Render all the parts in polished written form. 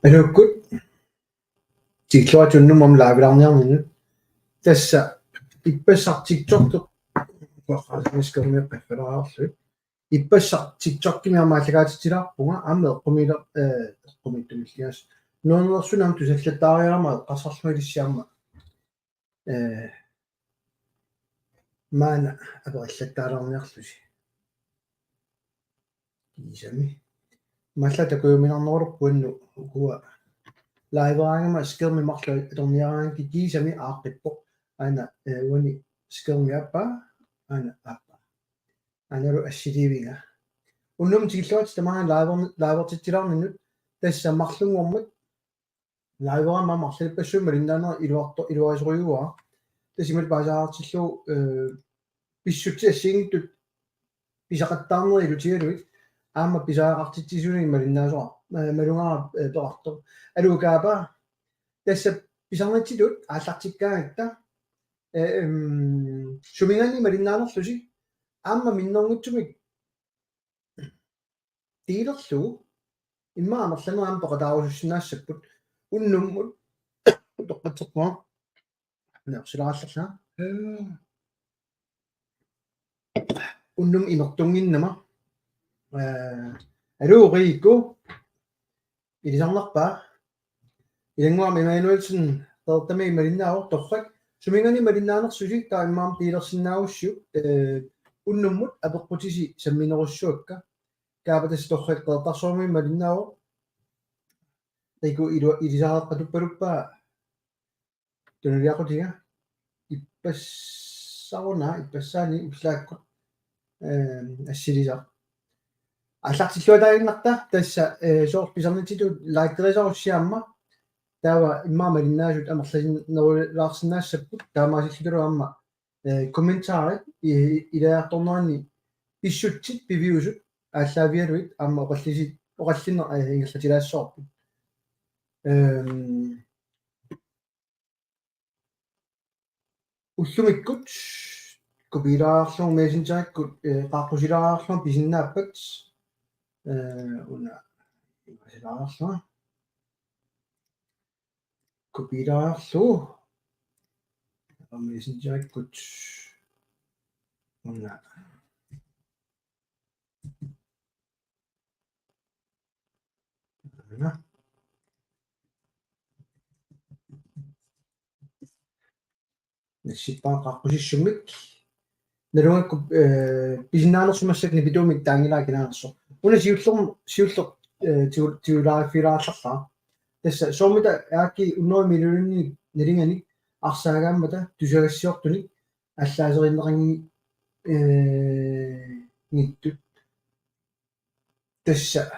Алуккут тиклуатуннумам лааvilарниарнинут тасса иппассартикторту qaqaasmiskермиэққаффалаарлут иппассартикторкимиармаалагаатитилаарпунга аама эққумилер эққумиттумиллиас нуунерсунам тусаллаттаариарама эққассарлуилиссиарма маана апериллаттаалаарниарлуси кисами малла такуйуминарнерулерпуанну ukua лайваангама скерми марлу атерниараанги кисами ааққиппоқ ана уани скерми аппа ана аппа аналу ассиливинга уннум тигиллуат тамаан лайвертитилаарнинут тасса марлунгормат лайварама марлиппассума линнаанер илуарисориуа тасимат паасаартиллу писсути ассиингиттут писақаттаарнери илутигалуит аама писаақартитсисуни малиннаасуа малунгара тоқартор алукаапа тасса писарнатилут ааллартиккаагатта сумингани малиннаанерлуси аама миннэрнутсумик тилерлу иммаамерланераам тоқатаарусуссинаассаппут уннуммут тоққатсерпуа неерсилааллерлаа уннум имертунгиннама алуурикку илисарнарпаа илангуам Эммануэлсен тертами малиннаавор торрак сумингани малиннаанерсуси таиммаам тилерсиннаавуссу уннуммут апеққутиси самминеруссуакка каапатас торрак тертарсуами малиннаавор тайку илисаареққатуппалуппаа тунулиақутига иппассаани услааккут ассилисаа аллартиллуатаагиннарта тасса соор писарнатиту лаактерисаруссиамма таава иммаамалиннаасут амерласиннерулаарсинаассаппут таамаасиллутулуамма комментаарит илаярторнерани писсутсит пивиусут ааллаавиалуит аама оқаллиннер ингерлатилаассоорпут уллумиккут копилаарлу мессенджериккут qaaqqusilaraarluma pisinnaappat una imasilaraarluma kopilaraarlu messenjerikkut una nassippaaq qaqqusissummik налунгакку писиннаанерсумассакни питуумик таангилаа кинаанерсо уна сиуллер тиулааффилаарларлаа тасса соомита аакки уннери милулунни налинганик арсаагааммата тусагассиортуник аллаасериннеқанги ниттут тасса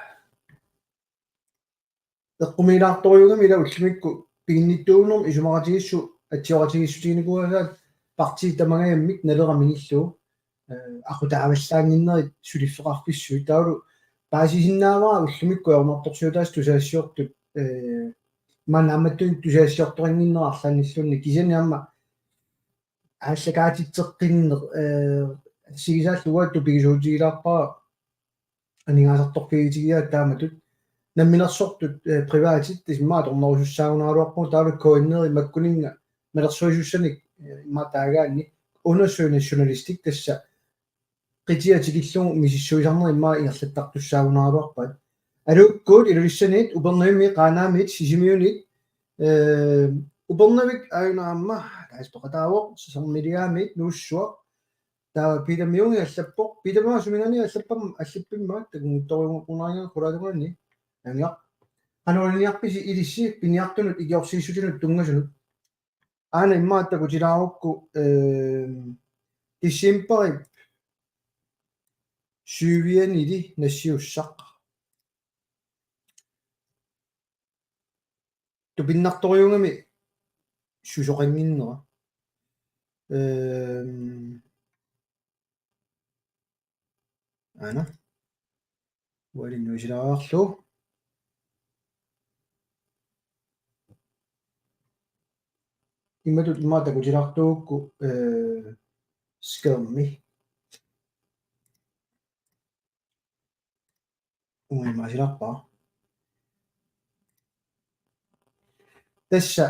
эққумилаарторюгами ила уллумикку пигинниттуунерм исумаратигиссу атсиоратигиссутигникуагаат парти тамагаяммик налераминиллу aqutaavallaanginnerit sulifфеқарписсуи таулу паасисиннаавара уллумикку ермарторсуутаас тусаассиортут манааматтун тусаассиорторингиннерарлааниллунни кисаниамма ааллагаатитсеққиннер сигисааллугаатту пигисуутигилаарпара анигаасарторпигитигиа тааматут намминерсортут приваатит тисмаат орнерусуссаагунааруарпу таулу коиннери маккунинга малерсуисуссаник имматаагаанни унасsuuni journalistik тасса qitiatikilluu misissuisarner immaa ingerlattартуссаагунааруарпат алуккуут илулиссаниит упернуимми qaaнаамиит сисимиунит упернавик аанаамма таастоqataavoq сисармилигаамиит нууссуа таа питамиунги аллаппоq питамаа сумингани аллаппам аллиппиммаат такунгутториунгунааниа кулаатугаани ангиа ануалниарписи илисси пиниартунут игиорсииссутинут тунгасунут аана иммааттаку тилаарукку дисембери сювианили нассиуссақ тупиннарториунгами сусоқангиннера ана уалиннуисилаарлу имматут имаатаку тилаартуукку скерми uimaasilarpaa tassa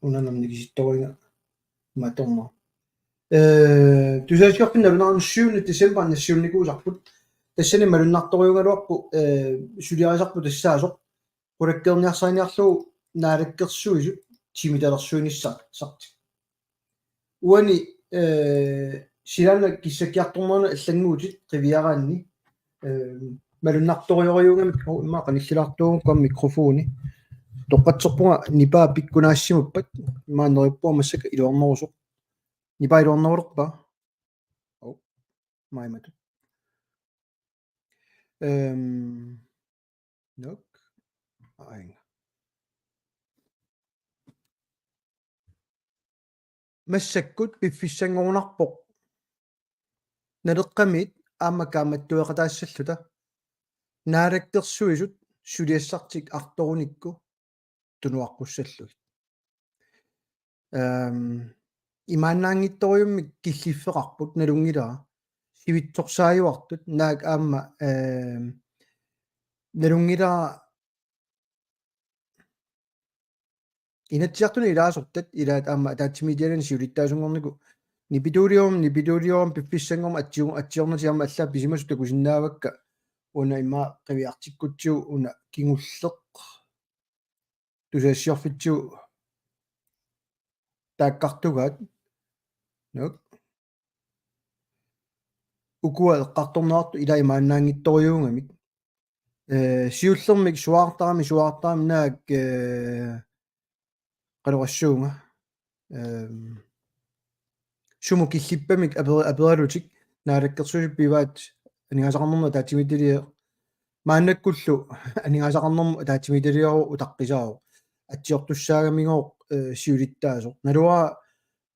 unanamnikisittoringa matorma tusaasiorpinna lunarnussiuni December nassiunnikuusarput тассани малуннарториунгалуарпу сулиарисарпу тассаасоқ qulakkeerniarsaaniarlugu naalakkersuisut timitalersuinissaq sarti uani silana kissakkiartornerna аллангууtit qiviaraanni малуннарториориунгамик имма qanillilaartuugu kam микрофони тоққатсерпунга нипаа пиккунаассимуппат имаанериуппуа массака илуарнерусоқ нипаа илуарнерулерпа ау маимату nok ainga массаккут пиффиссангорунарпоқ налеққамит аамакааматтуеқатаассаллута наалаккерсуисут сулиассартик арторуникку тунуаққуссаллугит имааннаангитториуммик киллиффеқарпут налунгилаа сивитсорсааюартут наак аама налунгилаа инатсиартуни илаасортат илаат аама таатсимидиалани сиулиттаасунгорнику нипидуулиорум пиффиссангорма атсиорнатиарма аллаа писимасу такусиннаавакка уна имма қивиартиккутсуу уна кингуллеқ тусаассиорфитсуу тааккартугаат nok укуа эққарторнеарту ила имааннаангитториунгамик сиуллермик суаартарами наак qalорассуунга суму киллиппамик апералутик наалаккерсуиппиваат анигаасақарнерма таатимитилиа мааннаккуллу анигаасақарнерма таатимитилиару утаққисаару атсиортуссаагамигоо сиулиттаасо налуа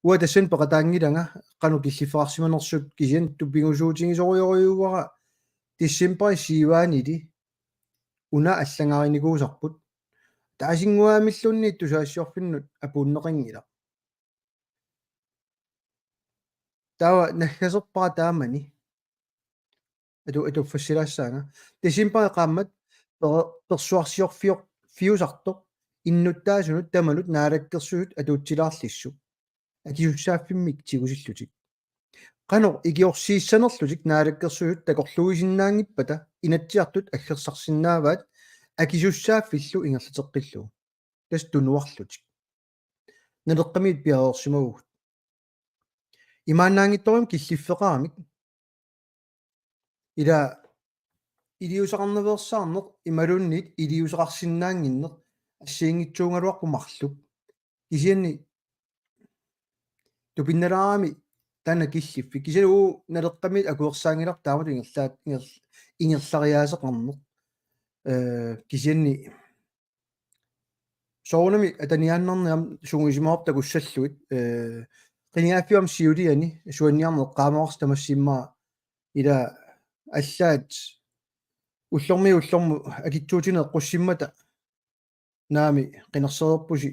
уа тассан пеқатаангиланга қану киллиффеқарсиманерсут кисиан туппингусуутингисориориуара диссемпери сиваанили уна аллангаариникуусарпут таасингуаамиллунни тусаассиорфиннут апууннеқингила тава нахасерпара таамани атуффассилаассаага диссемпери qaammat персуарсиорфиор фиусарто иннуттаасунут таманут наалаккерсуут атуутсилаарлиссу акисуссааффиммик тигусиллутик qano igiorsiissanerlutik naalakkерсуут такорлуисиннаангиппата инатсиартут аггерсарсиннааваат акисуссааффиллу ингерлатеққиллу тас тунуарлутик налеққамиит пиаорсимагугут имааннаангитторим киллиффеқарамик ила илиусақарневерсаарнеқ ималуннит илиусақарсиннаангиннеқ ассиингитсуунгалуарпу марлук кисианни тупинналаарами тана киллиффи кисалуу налеққамит акуерсаангилар таамат ингерлаат ингерлариаасеқарнеқ кисианни соонами атаниааннерниам сунгисимаап такуссаллуит qiniaaffiam siuliani suanniarneq qaamaors tamassiimmaa ila аллаат уллорму акитсуутинеэ qussimmata наами qinерсерерпуси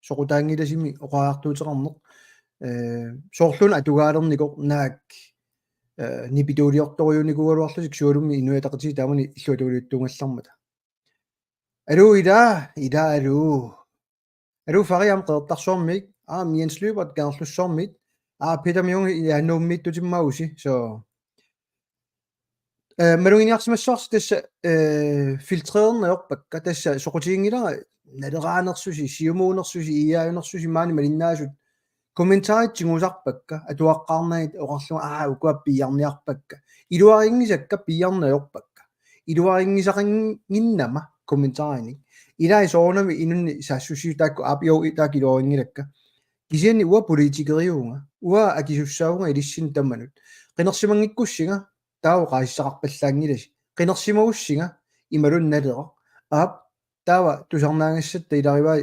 соқутаангиласими оқаартуутеқарнеқ соорлуна атугаалерникоқ наак нипитуулиорториуникугалуарлусик суалумми инуятақати таамани иллуатуулиуттуунгаллармата алу фариам qeertarsuarmiik Jens Løbert gaarlussormit Peter Mjung yaannuummiittutimmausi so malunginiarsimassuars tassa filtreernerpakka tassa soqutiingilera naleraanersusi siumuunersusi iaajunersusi maani malinnaasut kommentaaritsinguusarpakka atuaqqaarnagit oqarlua ukkuappiarniarpakka iluaringisakka piarnerpakka iluaringisaqanginnama kommentaarini ilai soonami inunni saassusi taakku apio itaakiloringilakka kisianni ua politikeriunga ua akisussaunga ilissin tammanut qinersimangikkussinga taavu qaissaqarpallaangilasi qinersimagussiga imalun nalera aap taava tusarnaangassatta ilarivaa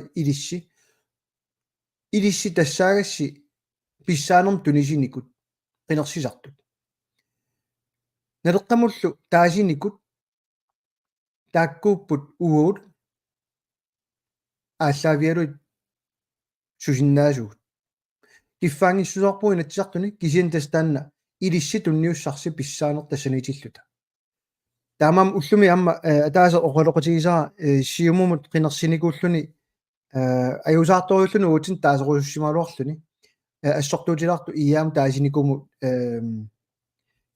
ilissi tassaagassi pissaanerm tunisinikut qinersisartut naleqqamullu taasinikut taakkuupput uut аассаавиалуит сусиннаасуут киффаангиссусарпуи натсартуни кисиан тастаанна илисси тунниуссарси писсаанер тассанитиллута таамаам уллуми амма атааса оқалоқутигисара сиумумут қинерсиникууллуни аюсаарторюллуни уутин таасерусуссималуарлүни ассортуутилаарту иаам таасиникуму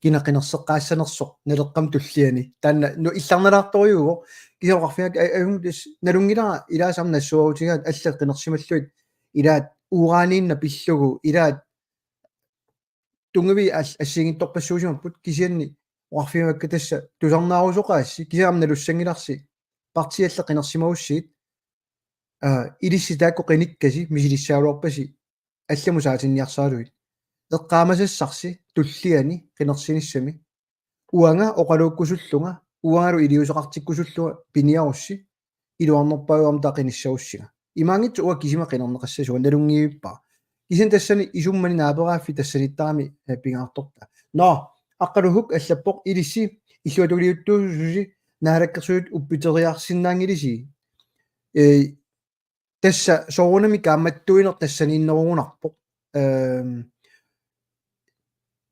кинақинерсеққаассанерсоқ налеққам туллиани таанна ну илларналаарторюуго кисоқарфиак агумтис налунгилара илаасам нассуарутигаат алла қинерсималлуит илаат ураниинна пиллугу илаат тунгви ассигинторпассуусимаппут кисианни оqarfimakka тасса тусарнаарусоқаасси кисаам налуссангиларси партиалле қинерсимауссиит илисси таакку қиниккаси мисилиссаалуарпаси алламу саатинниарсаалуит эққаамасассарси туллиани қинерсиниссами уанга оқалууккусуллунга уангалу илиусеқартиккусуллуга пиниарусси илуарнерпаагуам таақиниссауссига имаангитсу уа кисима қинернеқассасуа налунгииппаа кисин тассани исуммани нааперааффи тассаниттарами пингаарторта но аққалугук аллаппоқ илисси иллуатулиуттуусуси наалаккерсуут уппитериарсиннаангилиси тасса соорунами кааматтуинер тассанииннеругунарпоқ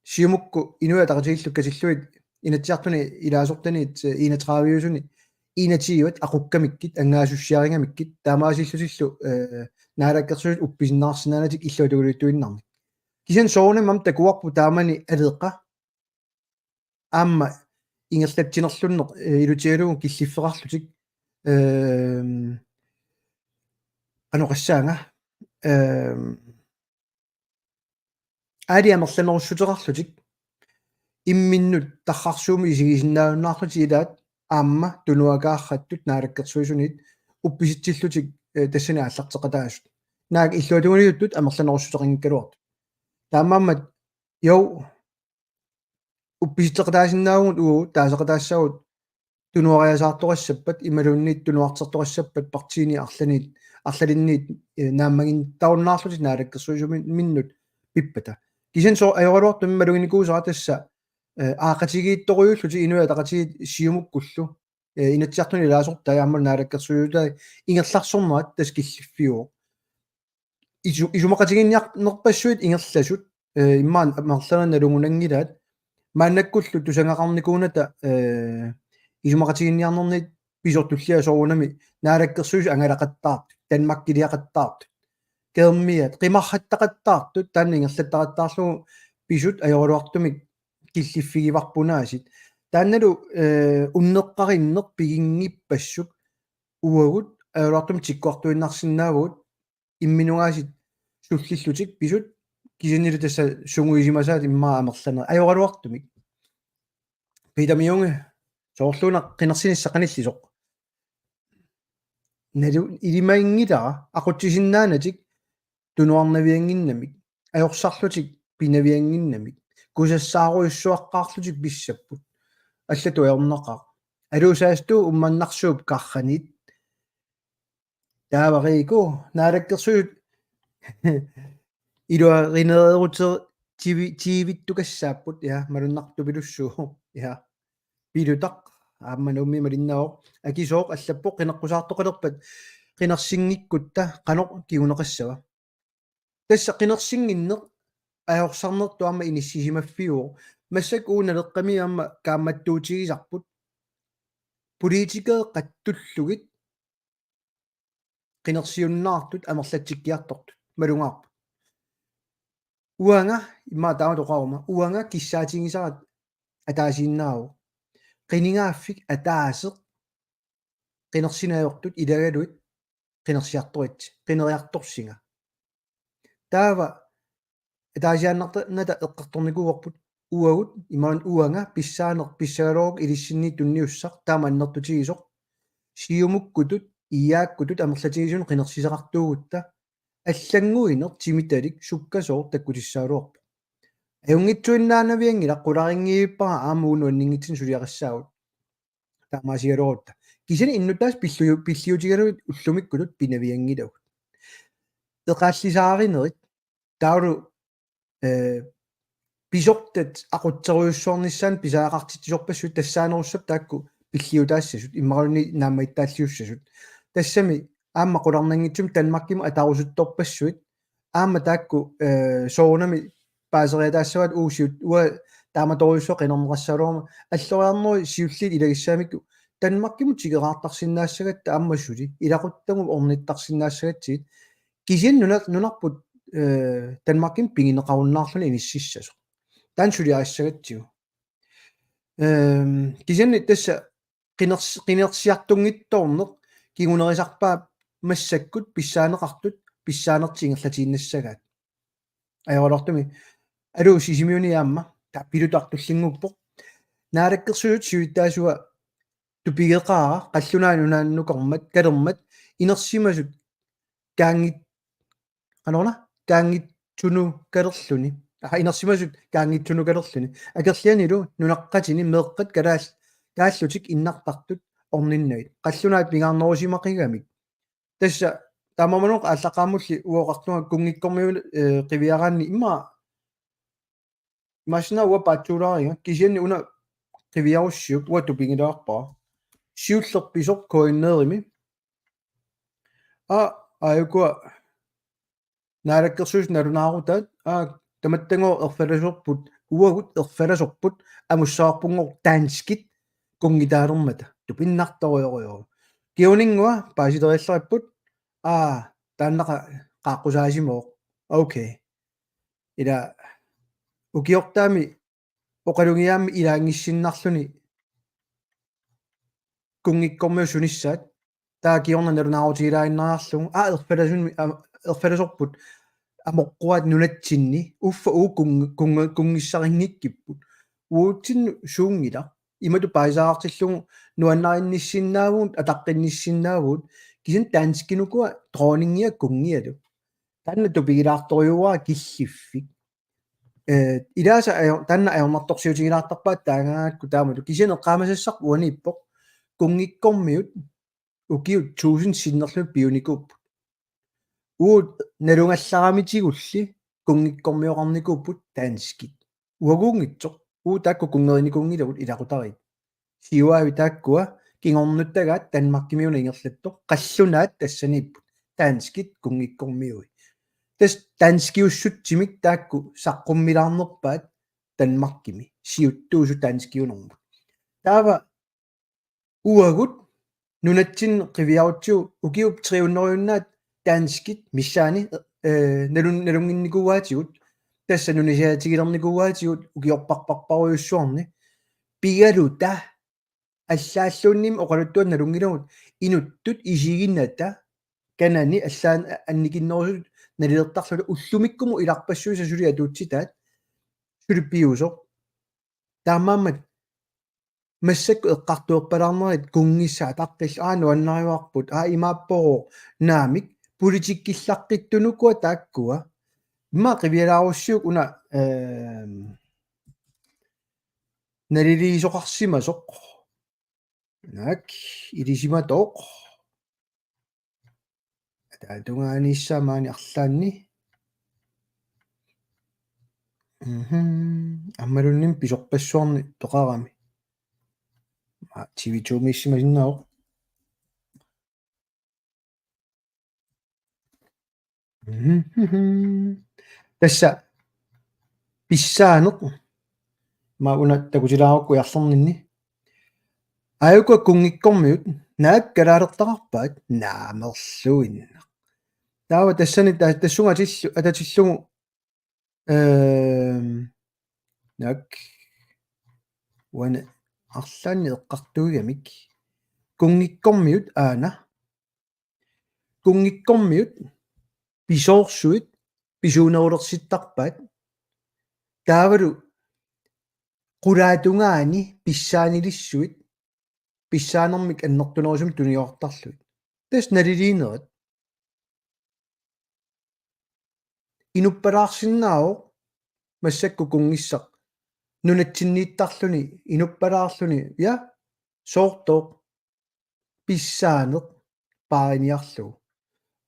сиумукку инуя тaqatiиллуккасиллуит инатсиартуни илаасортаниит инатраавиусуни инатиуат ақуккамиккит ангаасуссиарингамиккит таамаасиллусиллу наалаккерсуут упписиннаарсинаанатик иллуатулиуттуиннарни кисен соорунамам такуарпу таамани алеэққа аама ингерлатсинерлуннеқ илутигалугу киллиффеқарлутик анеқассаанга аалиамерланеруссутерарлутик имминнут таррарсууми исигисиннаавуннаарлути илаат аама тунуакаарраттут наалаккерсуисунит упписитсиллутик тассани ааллартеқатаасут наак иллуатугулиуттут амерланеруссутерингкалуарт таамааммат йоу упписитеқатаасиннаагуут уу таасеқатаассагут тунуариасаарторассаппат ималуунниит тунуартерторассаппат партиини арлалинниит нааммагин тауннаарлути наалаккерсуисуми миннут пиппата кисен со аёралуартум малугиникуусара тасса аақатигиитторуйуллути инуя тақатигит сиумуккуллу инатсиартуни лаасорта яаммал наалаккерсуйута ингерларсорнерат тас киллиффиуо исумақатигинниарнерпассуит ингерласут иммаан марлана налугунангилаат мааннаккуллу тусангақарникууната исумақатигинниарнернит писортуллиа соорунами наалаккерсуис ангалақаттаарт танмаккилиақаттаарт кермиат қимархаттақаттаартут таанна ингерлаттақаттаарлугу писут аёралуартумик киллиффигиварпунаасит таанналу уннеққариннеқ пигингиппассук уагут аёралуартум тиккуартуиннарсинаагут имминугаасит суллиллутик писут кисинилу тасса сунгуисимасаат иммаа амерлана аёралуартумик питамиунге соорлуна қинерсиниссақаниллисоқ налу илимаингилара ақутсисиннаанатик тунуарнавиангиннамик аёрсарлутик пинавиангиннамик кусассааруйуссуаққаарлутик писсаппут аллату аернеқар алуусаастуу умманнарсууп карранит тааварику наалаккерсуут илуаринеерутер тивиттукассааппут я малуннартупилуссуу я пилутақ ааммануумми малиннаоқ акисооқ аллаппоқ қинеққусаартоқалерпат қинерсингиккутта қаноқ кигунеқассава тасса қинерсингиннеқ аёрсарнерту аама иниссисимаффиуо массак ууналеққами аама кааматтуутигисарпут политикер қаттуллугит қинерсиуннаартут амерлатсиккиартортут малунгаарпут уанга имма тааматоқарума уанга киссаатингисарат атаасииннааву qiningaaffik ataaseq qinersinaayortut ilagaluit qinersiartorit qineriartorsinga taava ataasiaannarta nata eqqartornikuuarput uagut imaan uanga pissaaner pissagaloog ilissinni tunniussaq taamannertutigisoq siumukkutut iaakkutut amerlatigisun qinersisaqartuugutta аллангуинер тимиталик суккасоор таккутиссаалуарпу аюнгитсуиннаанавиангила qularingiippaga aamuunuanninngitsin suliaqassaagut taamaasigalorutta kisani innutaas pilliutigaluit ullumikkulut pinaviangilagut eqaallisaaриnerit taulu pisortat aqutseruussuarnissaan pisaaqartittisorpassut tassaanerussap taakku pilliutaassasut immarunni naamaittaalliussasut tassami аама qulaarnanngitsum tanmakkimu ataarusuttorpassuit аама таакку соонами паасериатаассават уусиут уа тааматорюссо qinernerassaloorma аллориарнери сиуллит илагиссаамикку Danmarkиму тигераартарсинаассагатта аммассули илақуттагу орниттарсинаассагатсигит кисиан нунарпут Danmarkим пигинеқаруннаарлуни иниссиссасо таансулиаассагатсигу кисианни тасса qinерсиартунгитторнеқ кигунерисарпаа массаккут писсаанеқартут писсаанертингерлатииннассагаат аёрортуми алуу сисимиуниаама таппилутартуллингуппоқ наалаккерсуут сиуиттаасуа тупигеқаа қаллунааnunaannукормат калермат инерсимасут каангит канорна каангитсуну калерлүни инерсимасут каангитсуну калерлүни акерлианилу нунаққатини меэққат кааллутик иннартартут орниннагит қаллунаат пигаарнерусимақигамик тасса таамамануқ ааллақаамулли уоқартунга кунгиккормиу қивиараанни имашина уа паатсуулаарига кисианни уна қивиаруссиук уа тупигилаарпаа сиуллерписоқ коиннерими аюкуа наалаккерсуус налунаарутаат таматтангоо ерфаласорпут уагут ерфаласорпут амуссаарпунгор таанскит кунгитаалермата тупиннарториорио киунингуа пааситериаллериппут тааннаqa qaaqqusaasimoo окей ила укиортаами оқалугиаами илаангиссиннарлүни кунгиккормиу сунissaат таа киорна налунаарутигилаиннаарлугу ерфаласорпут амоққуат нунатсинни уффа кунгиссарингиккиппут уутсинну суунгила имату паисаартиллугу нуаннариниссиннаавуут атаққинниссиннаавуут кисин таанскинукуа тронингиа кунгиалу танна тупигилаарторюуаа киллиффик илааса танна аёрнарторсиутигилаартарпаат таагаакку таамату кисин эққаамасассақ уаниппоқ кунгиккормиут укиут 1000 синнерлу пиуникуп уут налунгалларамитигулли кунгиккормиоқарникууппут таанскит уагуунгитсоқ такку кунгериникунгилавут илақутарит сиуаави тааккуа кингорнуттагаат Danmarkimiuna ингерлаттоқ қаллунаат тассаниппут таанскит кунгиккормиуи тас таанскиуссутсимик таакку саққуммилаарнерпаат Danmarkими сиуттуусу таанскиунэрмут таава уагут нунатсин қивиарутсуу укиуп триуннериуннаат таанскит миссаани налунгинникууаатигут тасса нунисаатигилерникууаатигут укиорпарпарпаруйуссуарни пигалута аллааллуунним оқалуттуан налунгилагут инуттут исигинната канани аллаан анникиннерусут налилертарлула уллумиккуму иларпассуиса сули атуутситаат сулиппиусоқ таамааммат массакку эққартуерпалаарнерит кунгиссаа тартилл нуаннариуарпут имааппоро наамик политиккиллаққиттунукуа тааккуа имма қивиалааруссиук уна налилиисоқарсимасоқ нак илисиматоқ таатунгааниссаамаани арлаанни аммалунним писорпассуарни тоқарами TV2-миссимасиннаоқ тасса писсаанеқ мауна такутилаарукку ярлернинни аюка кунгиккормиут наак калаалертақарпаат наамерлуинна таава тассани тассунга тиллу ататиллугу наак вана арлаанни эққартуигамик кунгиккормиут кунгиккормиут писоорсуит писуунерулерситтарпаат таавалу qulaatунгаани писсаанилиссуит писсаанермик аннертунерусум туниортарлуит тас налилиинерат инуппалаарсиннаавоо массакку кунгиссақ нунатсиннииттарлуни инуппалаарлуни я соортоо писсаанеқ пааниарлугу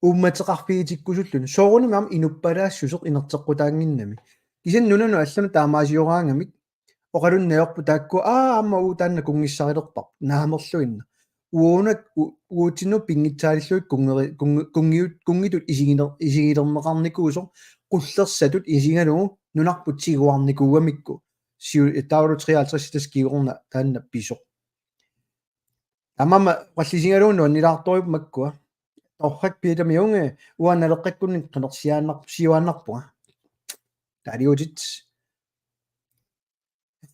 умматеқарфигитиккусуллуни соорунумаам инуппалаассусеқ инертеққутаангиннами кисин нунану аллуну таамаасиораангамик оқалуннаёрпу таакку амма таанна кунгиссарилерпар наамерлуинна уунак уутину пингитсаалиллуит кунгиут кунгитут исигилернеқарникуусо qullersatut isigalugu нунарпут сигуарникууамикку сиу таулу 53 таскигорна таанна писо амама qalлисингалуунну аннилаарторип маккуа торрак пиитамиунге уаналеққаккунник қинерсиааннар сиуааннарпуга таалиутит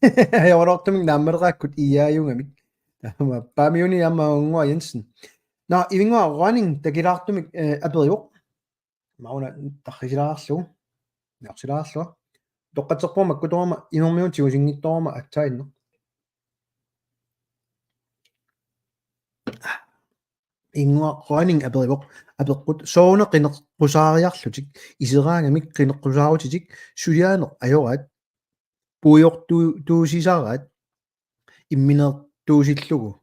аёрортумик нааммалерааккут ияаюнгамик тама памиуни амма унгуа Jensen на ивингуа running такилаартумик апериоқ мауна таррисилаарлу нарсилаарлу тоққатерпума маккуторма инормиун тигусингитторма атсаинно ингуа running апериоқ апеққут соуне қинеққусаариарлутик исераангамик қинеққусаарутитик сулиаанеқ аёраат пуйорту туусисараат имминер туусиллугу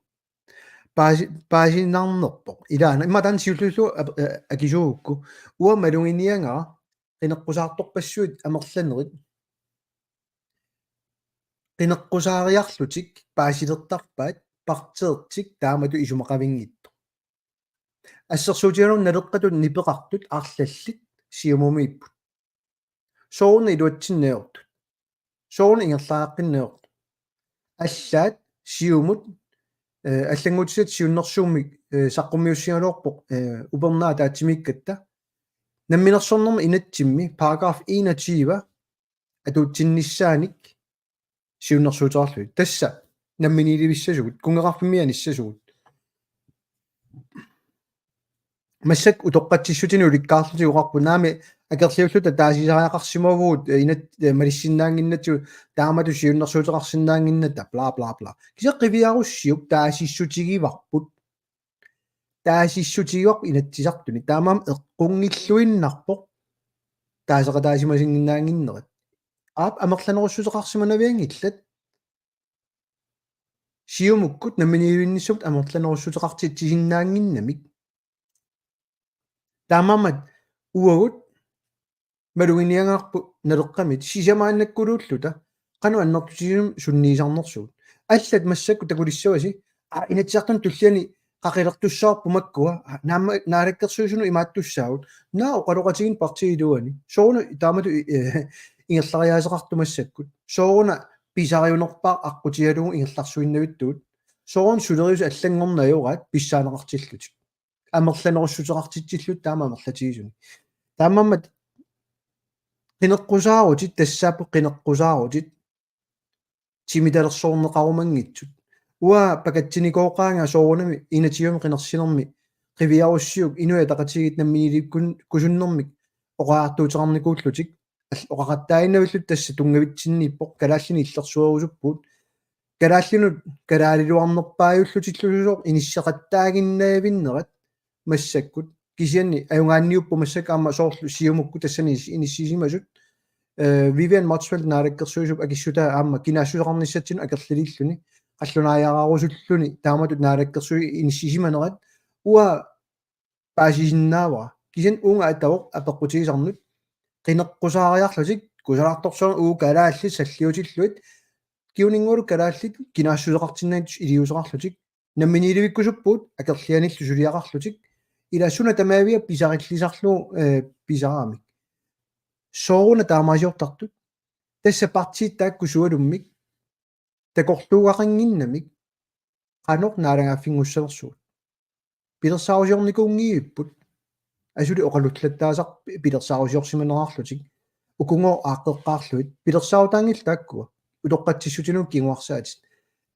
паасиннарнерпоқ илаана имматан сиуллуллу акисуукку уа малунгиниангаа qinеққусаарторпассуит амерланерит qinеққусаариарлутик паасилертарпаат партеертик таамату исумақавингитто ассерсуутианун налеққатут нипеқартут аарлаллит сиумумииппут соорни илуатсиннеортут соорни ингерлааққиннеортут аллаат сиумут аллангуутисат сиуннэрсуумик саққуммиуссигалуорпоқ упернаа таатсимиккатта намминерсорнерма инатсимми параграф 21 атуутсинниссааник сиуннэрсуутеарлуи тасса намминиливиссасугут кунгеқарфимианиссасугут массак утоққатсиссутину уликкаарлути уқарпу наами акерлиуллута таасисариақарсимавуут инат малиссиннаангиннатсу таамату сиуннэрсуутеқарсинаангинната бла бла бла кисеққивиаруссиук таасиссутигиварпут таасиссутигиоқ инатсисартуни таамаам эққунгиллуиннарпоқ таасеқатаасимасингиннаангиннерат аап амерланеруссутеқарсиманавиангиллат сиумуккут намминиуинниссут амерланеруссутеқартитсисиннаангиннамик таамаамат уагут малугиниангаарпу налеққамит сисамааннаккулууллута қану аннертусигум сунниисарнерсуут аллат массакку такулиссуаси инатсиартун туллиани qaqilерtussаарpu makkua naama naalakkersuusunu imaattussaagut naa oqaloqatigin partiiluani sooruna taamatu ingerlariaaseqartumassakkut sooruna pisariunerpaa aqqutialugu ingerlarsuinnavittuut soorun sulerius allangornajurat pissaaneqartillutik amerlanerussutеqartitsillut taama amerlatigisuni taamammat qineqqusaarutit tassaappu qineqqusaarutit timitalersoorneqarumangitsut уа пакатсиникооqaanga соорунами инатиуми qinерсинерми qivиаруссиук инуя тақатигит намминиликкун кусуннэрмик оқаартуутеқарникууллутик оқақаттаиннавиллут тасса тунгавитсинниппоқ калааллини иллерсуарусуппут калааллинут калаалилуарнерпааюллутиллусусоо иниссеқаттаагиннаавиннерат массаккут кисианни аюнгаанниуппу массак аама соорлу сиумукку тассани иниссисимасут Vivian Maxwell naalakkersuusуп акиссутаа аама кинаассусеқарниссатсину акерлилиллуни qallunaajaqarusulлуни тааматут наалаккерсуи иниссисиманерат уа паасисиннаава кисен уунга атавоқ апеққутигисарнут qinеққусаариарлутик кусалаарторсуун уу калаалли саллиутиллуит киунингууру калааллит кинаассусеқартиннаат илиусеқарлутик намминиливиккусуппут акерлианиллу сулиақарлутик илассуна тамаавиа писариллисарлу писараамик сооруна таамаасиортартут тасса партиит тааккусуалуммик такорлуугақангиннамик qanoq naalangaaffingussalersуут пилерсаарусиорникуунгииппут асули оқалутлаттаасар пилерсаарусиорсиманераарлутик укунгоо ааққеққаарлуит пилерсаутаангил тааккуа утоққатсиссутинук кингуарсаатит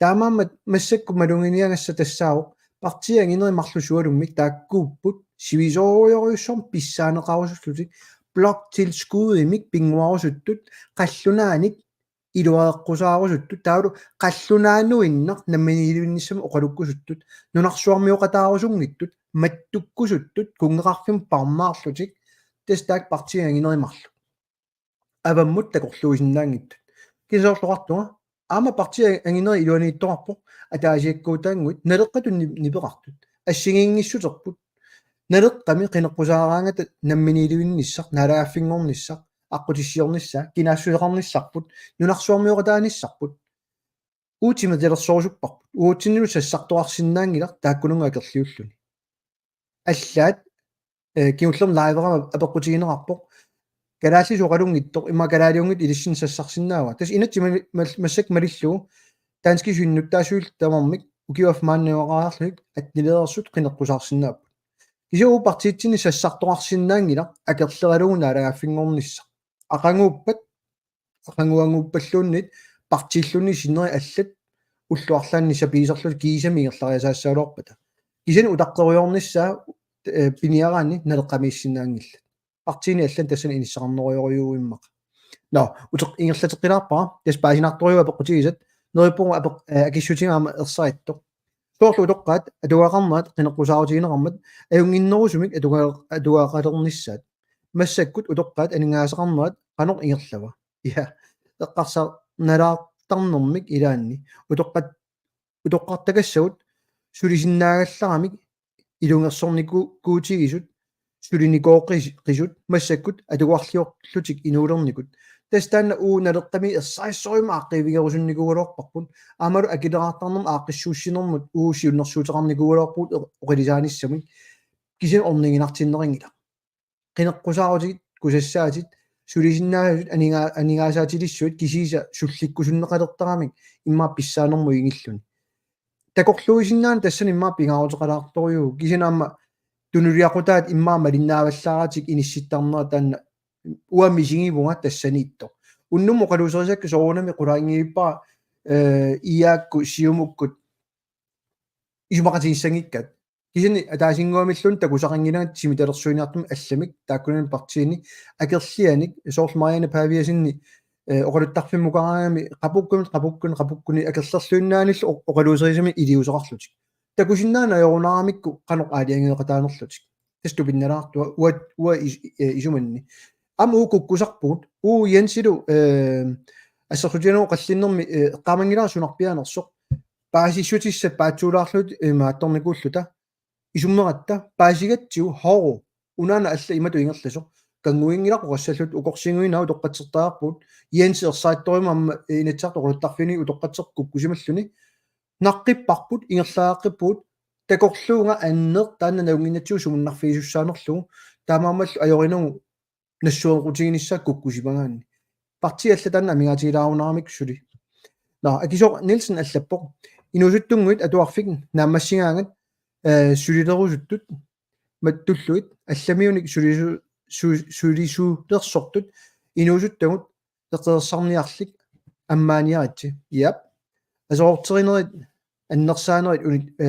таамааммат массакку малунгиниангасса тассаавоқ партиангинеримарлусуалуммик тааккууппут сивисоориориуссорм писсаанеқарусуллутик блоктилскуудимик пингуарусуттут қаллунааник илуаэққусаарусуттут таалу қаллунаануиннар намминилуинниссама оқалуккусуттут нунарсуармиоқатаарусунгиттут маттуккусуттут кунгеқарфим пармаарлутик тестаак партиангинеримарлу аваммут такорлуисиннаангиттут кисоорлоқартуга аама партиангинери илуаниитторарпо атаасиаккуутаангуит налеққатун нипеқартут ассигингиссутерпут налеққами қинеққусаараангата намминилуинниссар налааффингорниссар аққутиссиорнisса кинаассусеқарниссарпут нунарсуармиоқатааниссарпут уутиматерсоорсуппарпут уутсиннилу сассартуарсиннаангилар тааккунунга акерлиуллуни аллаат киуллерм лайверама апеққутигинеқарпоқ Kalaasi suqalungittoq imma kalaaliungit ilissin sassarsinnaava tas inatsi massak malillugu таански сюннуттаасуул тамармик укиуаф маанниоqaarluk атнилеерсут qinеққусаарсинааппут кисуу партиитсини сассартоқарсинаангила акерлералугу наалагааффингорнисса ақангууппат ақангуангууппаллууннит партииллунни синери аллат уллуарлаанни сапиисерлут киисами ингерлариасаассаалуарпата кисани утаққеруйорниссаа пиниараани налеққамииссинаангилла партиини аллан тассани иниссақарнеруйоруйуиммақ но утеқ ингерлатеққилаарпара тас паасинарторюа пеққутигисат нериппугу апеқ акиссутингаама ерсариттоқ соорлу утоққаат атугаақарнаат qinеққусаарутигинеқармат аюнгиннерусумик атугаақалернissaат массаккут утоққаат анингаасеқарнаат qanoq ингерлава иа эққарсаа налаартарнэрмик илаанни утоққартакассагут сулисиннаагалларамик илунгерсорнику куутигисут сулиникооққисут массаккут атугуарлиорлутик инуулерникут тастаанна ууналеққами ерсаассорима аққивигерусунникугалуарпарпут аамалу акилераартарнерм ааққиссууссинермут уусиуннэрсуутеқарникугалуарпут оқилисааниссамик кисин орнигинартиннерингила qinеққусаарутигит кусассаатит сулисиннаасут анигаасаатилиссуит кисииса сулликкусуннеқалертарамик иммаа писсаанерму ингиллуни такорлуисиннаан тассани иммаа пингаарутеқалаарторюу кисинаама тунулиақутаат иммаа малиннааваллааратик инисситтарнера таанна уамисигивунга тассаниитто уннуммо қалусерисакку соорунами qulaangivippa иаакку сиумуккут исумақатииссангиккат кисини атаасингуамиллун такусақангинагат симиталерсуиниартум алламик тааккунан партиини акерлианик соорлмариана паавиасинни оқалуттарфиммукараами қапуккуни акерлерлуиннаанилл оқалуусерисами илиусеқарлутик такусиннаана аёрунарамикку қаноқ аалиангеқатаанерлутик таступинналаартуа уа исуманни аму куккусарпугут янсилу ассерсутианоо қаллиннерми эққаамангилаарсунарпиаанерсоқ паасиссутиссат паатсуулаарлут маатторникууллута исуммератта паасигатсиу хоору унаана алла имату ингерласо кангуингилақу qassаллут укорсингуинау тоққатсертаарпут янси ерсаатторима амма инатсаартоқулуттарфини утоққатсеқ куккусималлуни наққиппарпут ингерлааққиппут такорлуунга аннеэ таанна наунгиннатсуу сумуннарфиисуссаанерлугу таамаамаллу аёринугу нассуерутигинissaak куккусимагаанни парти алла таанна амигаатигилаарунаарамик сули на акисо Нилсен аллаппоқ инусуттунгуит атуарфик нааммассигаангат сулилерусуттут маттуллуит алламиуник сулисуулерсортут инусуттагут теқеерсарниарлик аммааниаритси яп асоортеринерит аннерсаанерит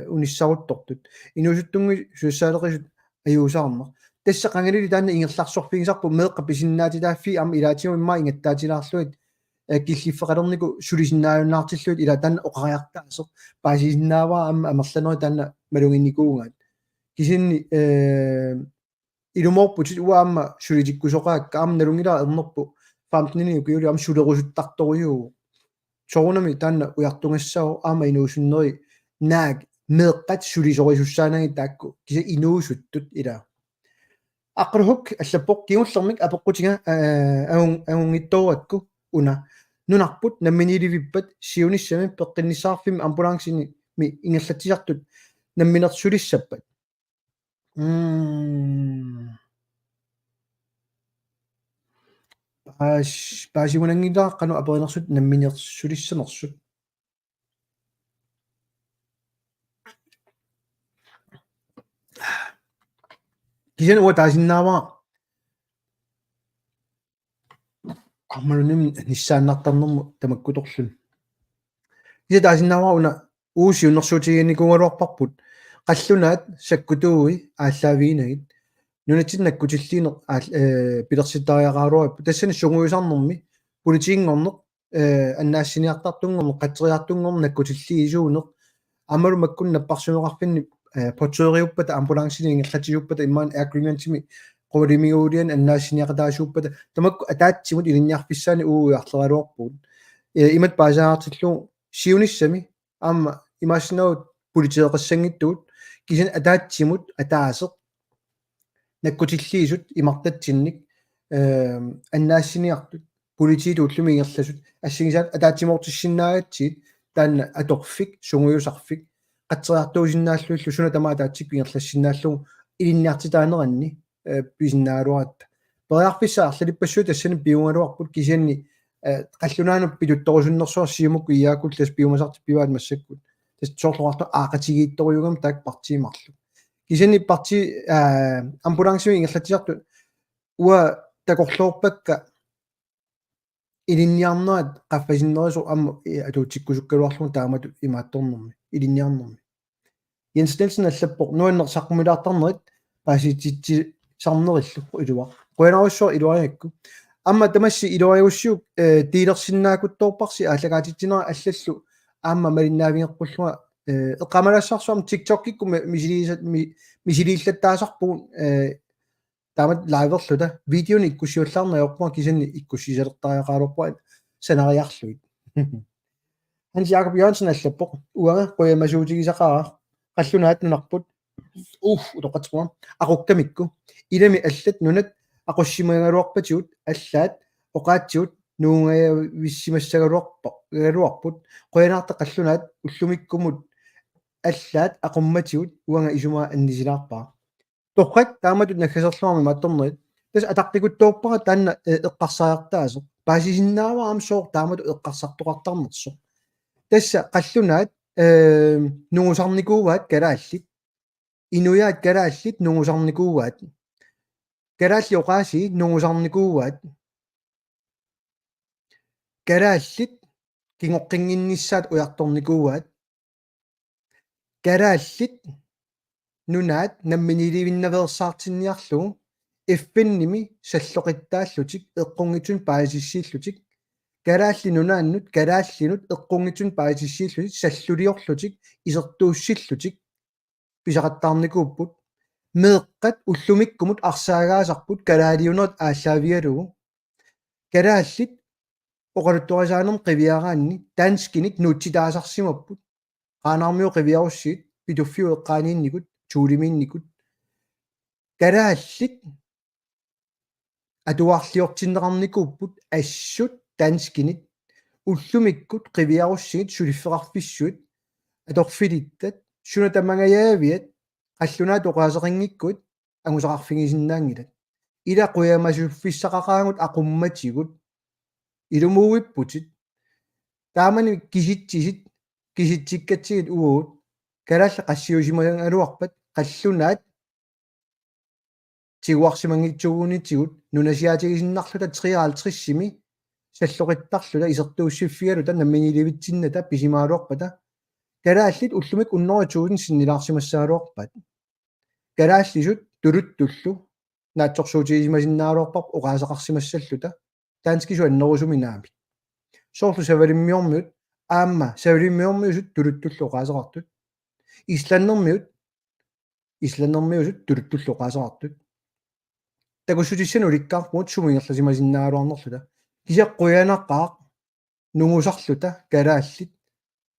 униссаруттортут инусуттунгуи суссаалерисут аюусаарнер тасса qangalili таанна ингерларсорфигисарпу меэққа писиннаатилааффи ама илаатигу имма ингаттаатилаарлуит киллиффеқалернику сулисиннааюннаартиллуит ила таанна оқариартаасо паасисиннааваа ама амерланери таанна малугинникуугаат кисинни илуморпут уаама сулитиккусоқаакка ама налунгилаа ернерпу фаамтнини укиули ама сулерусуттарторюу сорунами таанна уяртунгассао ама инуусуннери наак меэққат сулисорисуссаанаги таакку киса инуусуттут ила аққархук аллаппоқ киуллермик апеққутига агунгитторуакку уна нунарпут намминиливиппат сиуниссами пеққиннисаарфими амбулансини ми ингерлатисартут намминерсулиссаппат паасигунангилааққану аперинерсут намминерсулиссанерсут кисен уа таасиннааваа аммалуним ниссааннартарнэрму тамаккуторлун киса таасиннааваа уна уусиуннэрсуутигиникугалуарпарпут қаллунаат саккутууи ааллаавиинагит нунатсиннаккутиллиинер пилерситтариақааруаппу тассани сугуисарнэрми политиингорнеқ аннаассиниартартунгорне қаттериартунгорне наккутиллиисуунеқ амалу маккуннаппарсунеқарфинни потсериуппата амбулансини ингерлатигуппата иммаан агриментими qulimiuulian annaasiniaqataasuuppata tamakku ataatsimut ilinniarpissaani uuiarleraluarpuut imat paasaartillu siunissami aamma imaassinaut politieqassangittuut kisan ataatsimut ataaseq nakkutilliisut imartatsinnik annaassiniartut politiituullumi ingerlasut assigisaat ataatsimortissinnaagatsiit taanna atorfik sunguyusarfik qatseriartuusinnaalluillu suna tamaataatsikku ingerlassinaallugu ilinniartitaaneranni писиннаалуаратта периарфиссаарлалиппассуу тассани пиунгалуарпут кисианни qallunaanu piluttorusunnersuarsiumuk iyaakul piumasarti piuaat massakkut tas soorluartu aaqatigiittoriugam taak partiimarlu кисианни парти амбулансиуи ингерлатисарту уа такорлоорпакка илинниарнерат qaffасиннерису амма атуутиккусуккалуарлугу таамату имаатторнэрми илинниарнэрми Jens Nielsen аллаппоқ нуаннерсаққумилаартарнерит паасититси сарнериллу илуа қуянаруссуа илуариакку амма тамасси илуариуссиук тилерсиннаакутторпарси ааллагаатитсинера аллаллу аама малиннаавингеққуллуга эққамалассарсуам TikTok-кикку мисилииллаттаасарпугун таамат лайверлута видеони иккусиуллаарнеорпуа кисанни иккуссисалертариақаалорпуа санариарлуит Hans Jakob Jørgensen аллаппоқ уага қуямасуутигисақараа qallunaat nunarput utoqatruа aqukkamikku ilami allat nunat aqussimaagaluarpatiut allaat oqaatsiut nuungavissimassagaluarpa galuarput qoyanaarta qallunaat ullumikkumut allaat aqummatiut uanga isumaa annisilaarpaa torqat taamatut nakkaserluarmi maattornerit tas ataqtikuttoorpara taanna eqqarsaajartaaso paasisinnaava am soor taamatu eqqarsartoqartarnerso tassa qallunaat nungusarnikuuvaat kalaallit inuyaat kalaallit nungusarnikuuvaat kalaalli oqaasi nungusarnikuuvaat kalaallit kingoqqinginnissaat ujartornikuuvaat kalaallit nunaat namminilivinnaversaartinniarlugu iffinnimi salloqittaallutik eqqungitsun paasissiillutik kalaalli nunaannut kalaallinut eqqungitsun paasissiillutik salluliorlutik isertuussилlutik pisaqattaarnikuupput meeqqat ullumikkumut arsaagaasarput kalaaliunerat ааllaavialugu kalaallit oqaluttuarisaanerm qiviaraanni danskinik nuutsitaasarsimapput qaanarmiu qiviarussiit pituffiu eqqaaniinnikut tuulimiinnikut kalaallit atuarliortinneqarnikuupput assut danskinik ullumikkut qiviarussigit sulifferarfissuit atorfilittat suna tamangayaaviat qallunaat oqaaseqingikkut angusaqarfigisinnaangilat ila quyamasuffiссaqaqaangut aqummatigut ilumuuipputit taamani kisitsikkatigit uut kalaalla qassiusimagangaluarpat qallunaat tiguarsimangitsugunitigut nunasiaatigisinнарлута 53-сими саллоқиттарлута исертууссиффигалута намминиливитсинната писимаалуарпата kalaallit ullumik unnorituusin sinnilaarsимассаалуарпат kalaallisut tuluttullu naatsorsuutigisimasinnaaluarpar oqaaseqarsimassаллута таанскису аннерусуминаами соорлу савалиммиормиут аама савалиммиормиусут тулуттуллу oqaaseqartut исланнермиусут тулуттуллу oqaaseqartut такуссутиссану уликкаарпуут сумингерласимасиннаалуарнерлута кисеққуянаққаақ нунгусарлута kalaallit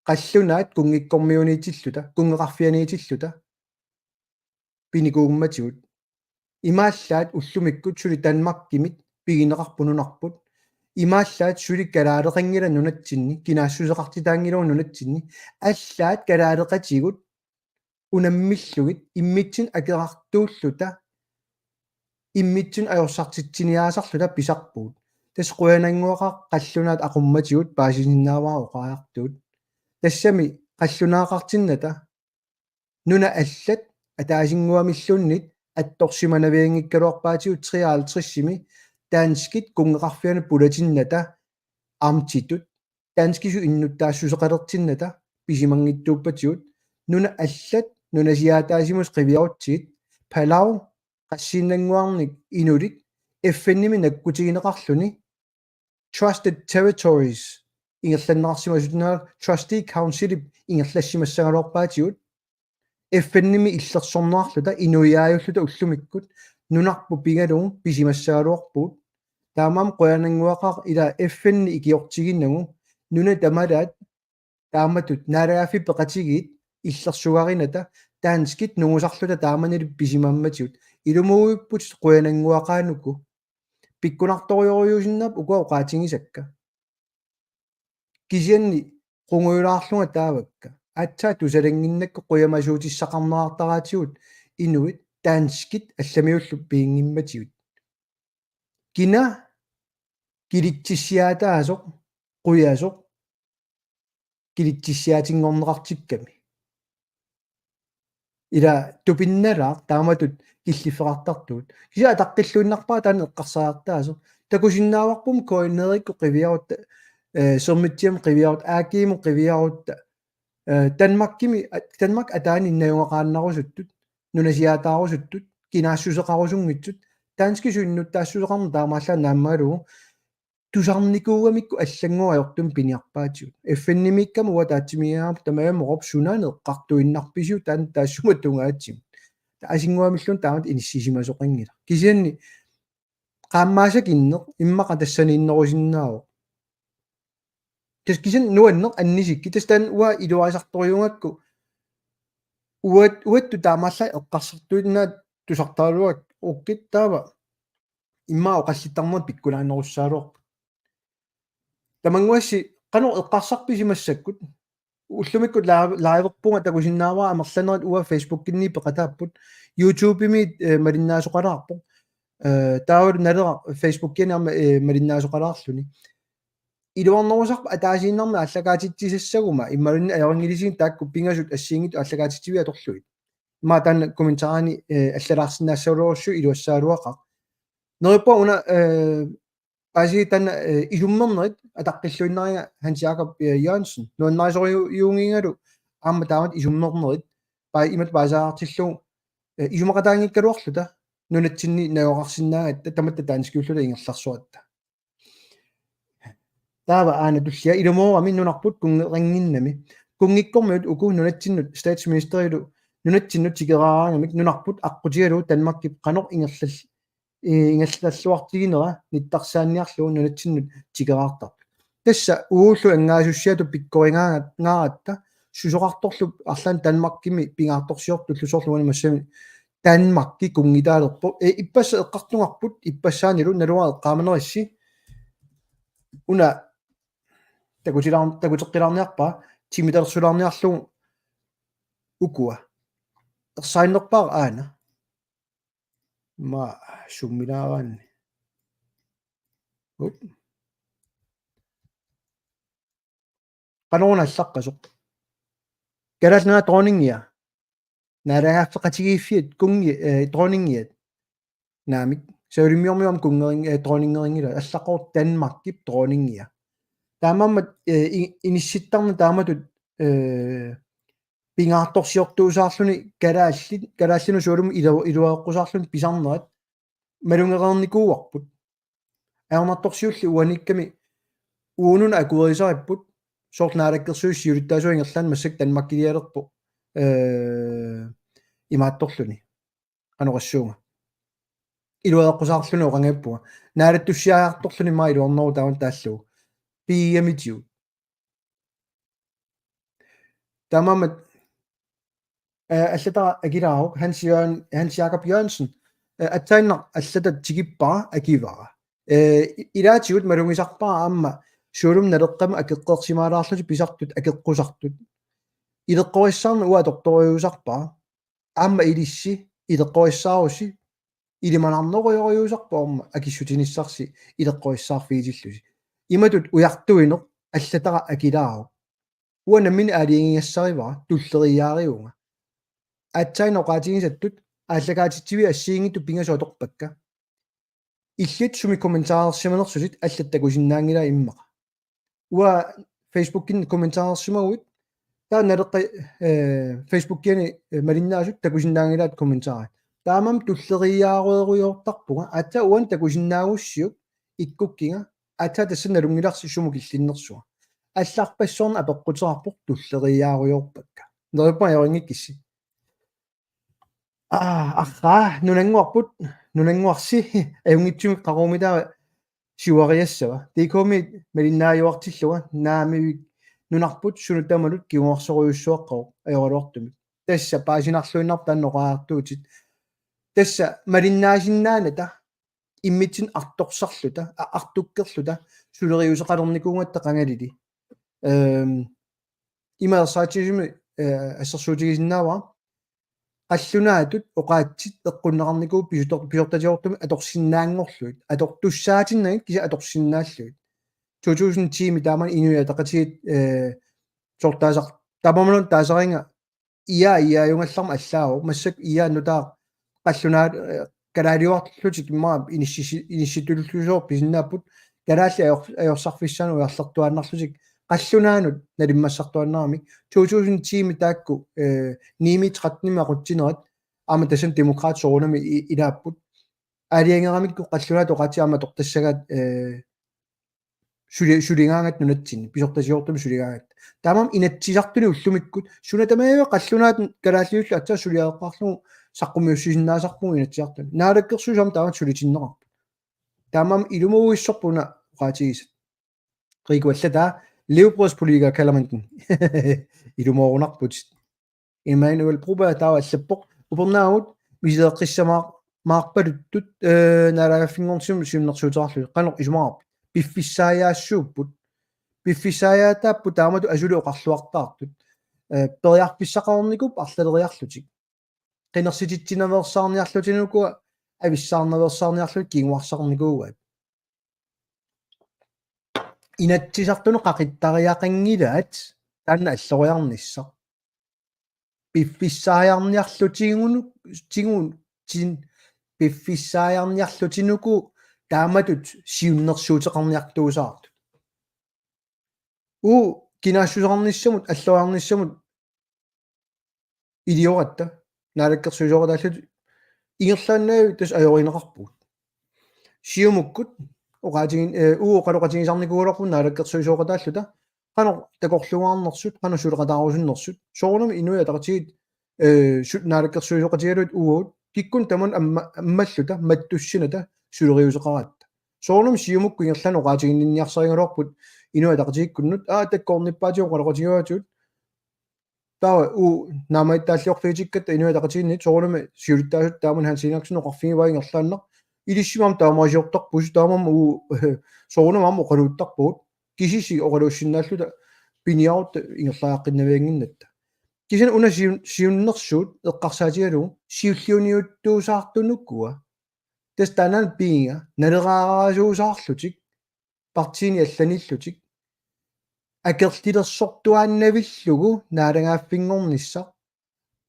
qallunaat kungikkormiuniitsilluta kungeqarfianiitsilluta pinikuummatigut imaallaat ullumikkut suli Danmarkkimit pigineqarpununarput imaallaat suli kalaaleqangila nunatsinni kinaassuseqartitaangilugu nunatsinni allaat kalaaleqatigut unammillugit immitsin akerartuulluta immitsin ajorsartitsiniaasarluta pisarpuut tas quyananguaqaq qallunaat aqummatigut paasisinnaavaa oqaartuut тассами қаллунаақартинната нуна аллат атаасингуамиллуннит атторсиманавиангиккалуарпаатигут 53-сими таанскит кунгеқарфиана пулатинната армтитут таанскису иннуттаассусеқалертинната писимангиттууппатигут нуна аллат нунасиаатаасимус қивиарутсигит палау qassiinnanguarnik inulik effennimi nakkutigineqarluni trusted territories ингерланнеқарсимасутнаа trustee council ингерлассимассагалуарпаатигут effennimi иллерсорнеарлута инуяаюллута уллумиккут нунарпу пигалугу писимассагалуарпут таамаам қуянангуақар ила effenni икиортигиннагу нуна тамалаат тааматут наалагааффи пеқатигиит иллерсугарината таанскит нугусарлута тааманилу писимамматигут илумууиппут қуянангуақаануку пиккунарториориусиннаап укуа оқаатингисакка кисианни qunguulaarlunga taavakka atsaa tusalangиннакку quyamasuutissaqarneraartaraatigut inuit taanskit allamiullu piingimmatiguit kina kilittissiaataasoq quyasoq kilittissiaatiнгорнеқартикками ила тупинналаа тааматут киллиффеқартартуут кися атаққиллуиннарпаа таана эққарсаартаасо такусиннааварпум коиннерикку қивиарут сэрмитсиам қивиарут аакииму қивиарутта Danmark атаани иннаюнгақааннарусуттут нунасиаатаарусуттут кинаассусеқарусунгитсут таански суиннут таассусеқарна таамааллаа нааммаалугу тусарникуугамикку аллангуаёртум пиниарпаатиут эффеннимиккама уа таатсимиаап тамаамоқоп сунаане эққартуиннарписиу таан таассуматунгаатсим таасингуамиллун таамат иниссисимасоқингила кисианни qaammaasakиннеқ иммақа тассанииннерусиннаавоқ тас кисин нуаннеқ аннисикки тас таан уа илуасарторюнгакку уатту таамааллаа эққарсартуиннаат тусартаалуак уккит таава иммаа оқаллиттармут пиккулааннеруссаалуарпа тамангуасси qanu эққарсарписимассаккут уллумиккут лаиверпунга такусиннааваа амерланерит уа Facebook-кинни пеқатааппут YouTube-ими малиннаасоқалаарпо таавал налера Facebook-кинерма малиннаасоқалаарлүни илуарнерусарпа атаасииннарма аллагаатитсисассагума иммалунни аёрингилисин таакку пингасут ассиингит аллагаатитсиви аторлуит имма таана комментараани аллалаарсинаассаулуорсу илуассаалуақа нериппа уна аси таана илуммернерит атаққиллуиннарига Hans Jakob Jørgensen нуаннарисориунгингалу аама таамат илуммернерит паа имат баасаартиллу илумақатаангиккалуарлута нунатсинни наёқарсинаагатта таматта таанскиуллула ингерларсуатта таава аана туллиа илумоорами нунарпут кунгерингиннами кунгиккормут уку нунатсиннут статсминистерилу нунатсиннут тигераарангамик нунарпут аққутигалу Danmarkкип қанор ингерлаллуартигинера ниттарсаанниарлуу нунатсиннут тигераартар тасса ууллу ангаасуссиату пиккорингаангааратта сусоқарторлу арлаан Danmarkкими пингаарторсиорту лусорлуани массами Danmarkки кунгитаалерпо иппасса эққартунгарпут иппассаанилу налуа эққааманерисси уна такутеққилаарниарпа тимиталерсулаарниарлу укуа ерсаиннерпаа аана ма суммилаараанни оп qanорналлаққасоқ калаалнаа дроннингиа нарагаффеқатигииффиат кунги дроннингиат наамик саулимиормиум кунгерин дроннингерингила аллаққор Danmarkкип дроннингиа таамаммат инисситтарна тааматут пингаарторсиортуусаарлүни калааллину суулум илуаэққусаарлүни писарнерат малунгеқарникууарпут аернарторсиулли уаникками уунун акуерисариппут соорнаалаккерсуиссиулиттаасуингерлаан массак Danmarkкилиалерпу имаатторлүни анорассуунга илуаэққусаарлүни оқангаппуга наалаттуссиааарторлүни маа илуарнеру тааван тааллугу пиамитиу тамамат аллатара агилаарок Hans Jakob Jørgensen атсаиннар аллата тигиппара акивара илаатигут малунгисарпара аама суулум налеққама акеққеерсимаалаарлути писартут акеққусартут илеққориссаарна уа докториусарпара аама илисси илеққориссааруси илиманарнеруйориусарпаорма акиссутиниссарси илеққориссаарфиитиллуси иматут уяртуинеқ аллатара акилаарок уанаммини аалиингиассаривара туллериаариунга атсайноқаатигисаттут ааллагаатитсиви ассиингитту пингасуаторпакка иллит суми комментаарсиманерсусит аллаттакусиннаангила иммаqa уа Facebook-кин комментаарсимагуит таа налеққи Facebook-кини малиннаасут такусиннаангилаат комментаарат таамам туллериааруйоруйортарпуга атса уан такусиннаагуссиук иккуккинга атса тассаналунгиларси суму киллиннерсуа аллаарпассорна апеққутерарпоқ туллериааруйорпакка нериппа яорингиккисси нунангуарси аюнгитсуми қарумитаа сиуариассава тикоми малиннааюартиллуга наамивик нунарпут сунутамалут кигуарсоруйуссуаққоо аёралуартуми тасса паасинарлуиннар таанноқаартуутит тасса малиннаасиннааната иммитсин арторсарлута артуккерлута сулериусеқалерникуунгатта қангалили имаерсаатигими ассерсуутигисиннаава qallunaatut oqaatsit eqqunneqarnikuu pisortatiortumi atorsinnaangorluit atortussaatinnagit kisa atorsinnaalluit 2010 taaman inuiataqatigit sortaasaq tamamulun taasaringa iaiajungallarma allaavu massak iaanutaa qallunaat kalaaliuartullutik immaa inissitullusuor pisinnaaput kalaalli ajorsarfissanu ujarlertuannarlutik qallunaanut nalimmassartuannarami 2010 taakku niimitratnimi aqutsinerat ama tasan demokraat soorunami ilaapput aaliangeramikku qallunaat oqaati ama tortassagat sulingaangat nunatsin pisortasiortumi sulingaangat taamam inatsisartuni ullumikkut sunatamaava qallunaat kalaalliullu atsa suliaeqqarlugu saqqumiussisinnaasarpugu inatsisartuni naalakkersuusam taamat sulitinneqarpu taamam ilumuuissorpuna oqaatigisat qiikuallataa levebrødspolitiker kalder man den ilumorunarput imanuel proba taava allappoq upernaamut misideqqissamaarpaluttut naalaagaffingornisum siunnersuuterarlu qaneq isumarap piffissaajaassuupput piffissaajaataappu taamatu asuli oqarluartaartut periarpissaqarnikup arlaleriarlutik qinersititsinnaversaarniarlutinukua avissаарnaversaarniarlut kinguarsarnikuugaat inatsisartunu qaqittariaqangilaat taanna alloriarnissa piffissaajarniarlutinuku taamatut siunnersuuteqarniartuusaartu kinaassuseqarnissamut alloriarnissamut ilioratta naalakkersuusoqataallut ingerlaannaavi tas ajorineqarpuut siumukkut oqaatigin oqaloqatigisarnikuulorpu naalakkersuusoqataalluta qaneq takorlugaarnersut qaneq suleqataarusunnersut soorunami inuiataqatigit naalakkersuusoqatigaluit uut kikkun taman ammalluta mattussinata suleriuseqaratta soorunami siumukku ingerlaanu oqaatiginninniarsaringaluarput inuiataqatigikkunnut takkoornippaatigu qaloqatigiguatut tawa naamaittaalliorfiitikkatta inuiataqatiginnit soorunami siulittaasut taaman hansiinaaksunoqarfigivaa ingerlaanneq ilissumam taamaasiortarpus taamam soorunamam oqaluuttarpuut kisisi oqaluussinnaаллута piniarut ingerlaaqinnavianginnatta kisan una siunnersuut eqqarsaatigalugu siulliuniuttuusaartunukkua tas tanan piinga naleraaraasuusaarlutik partiini allanillutik akertilersortuaannavillugu naalangaaffingornissa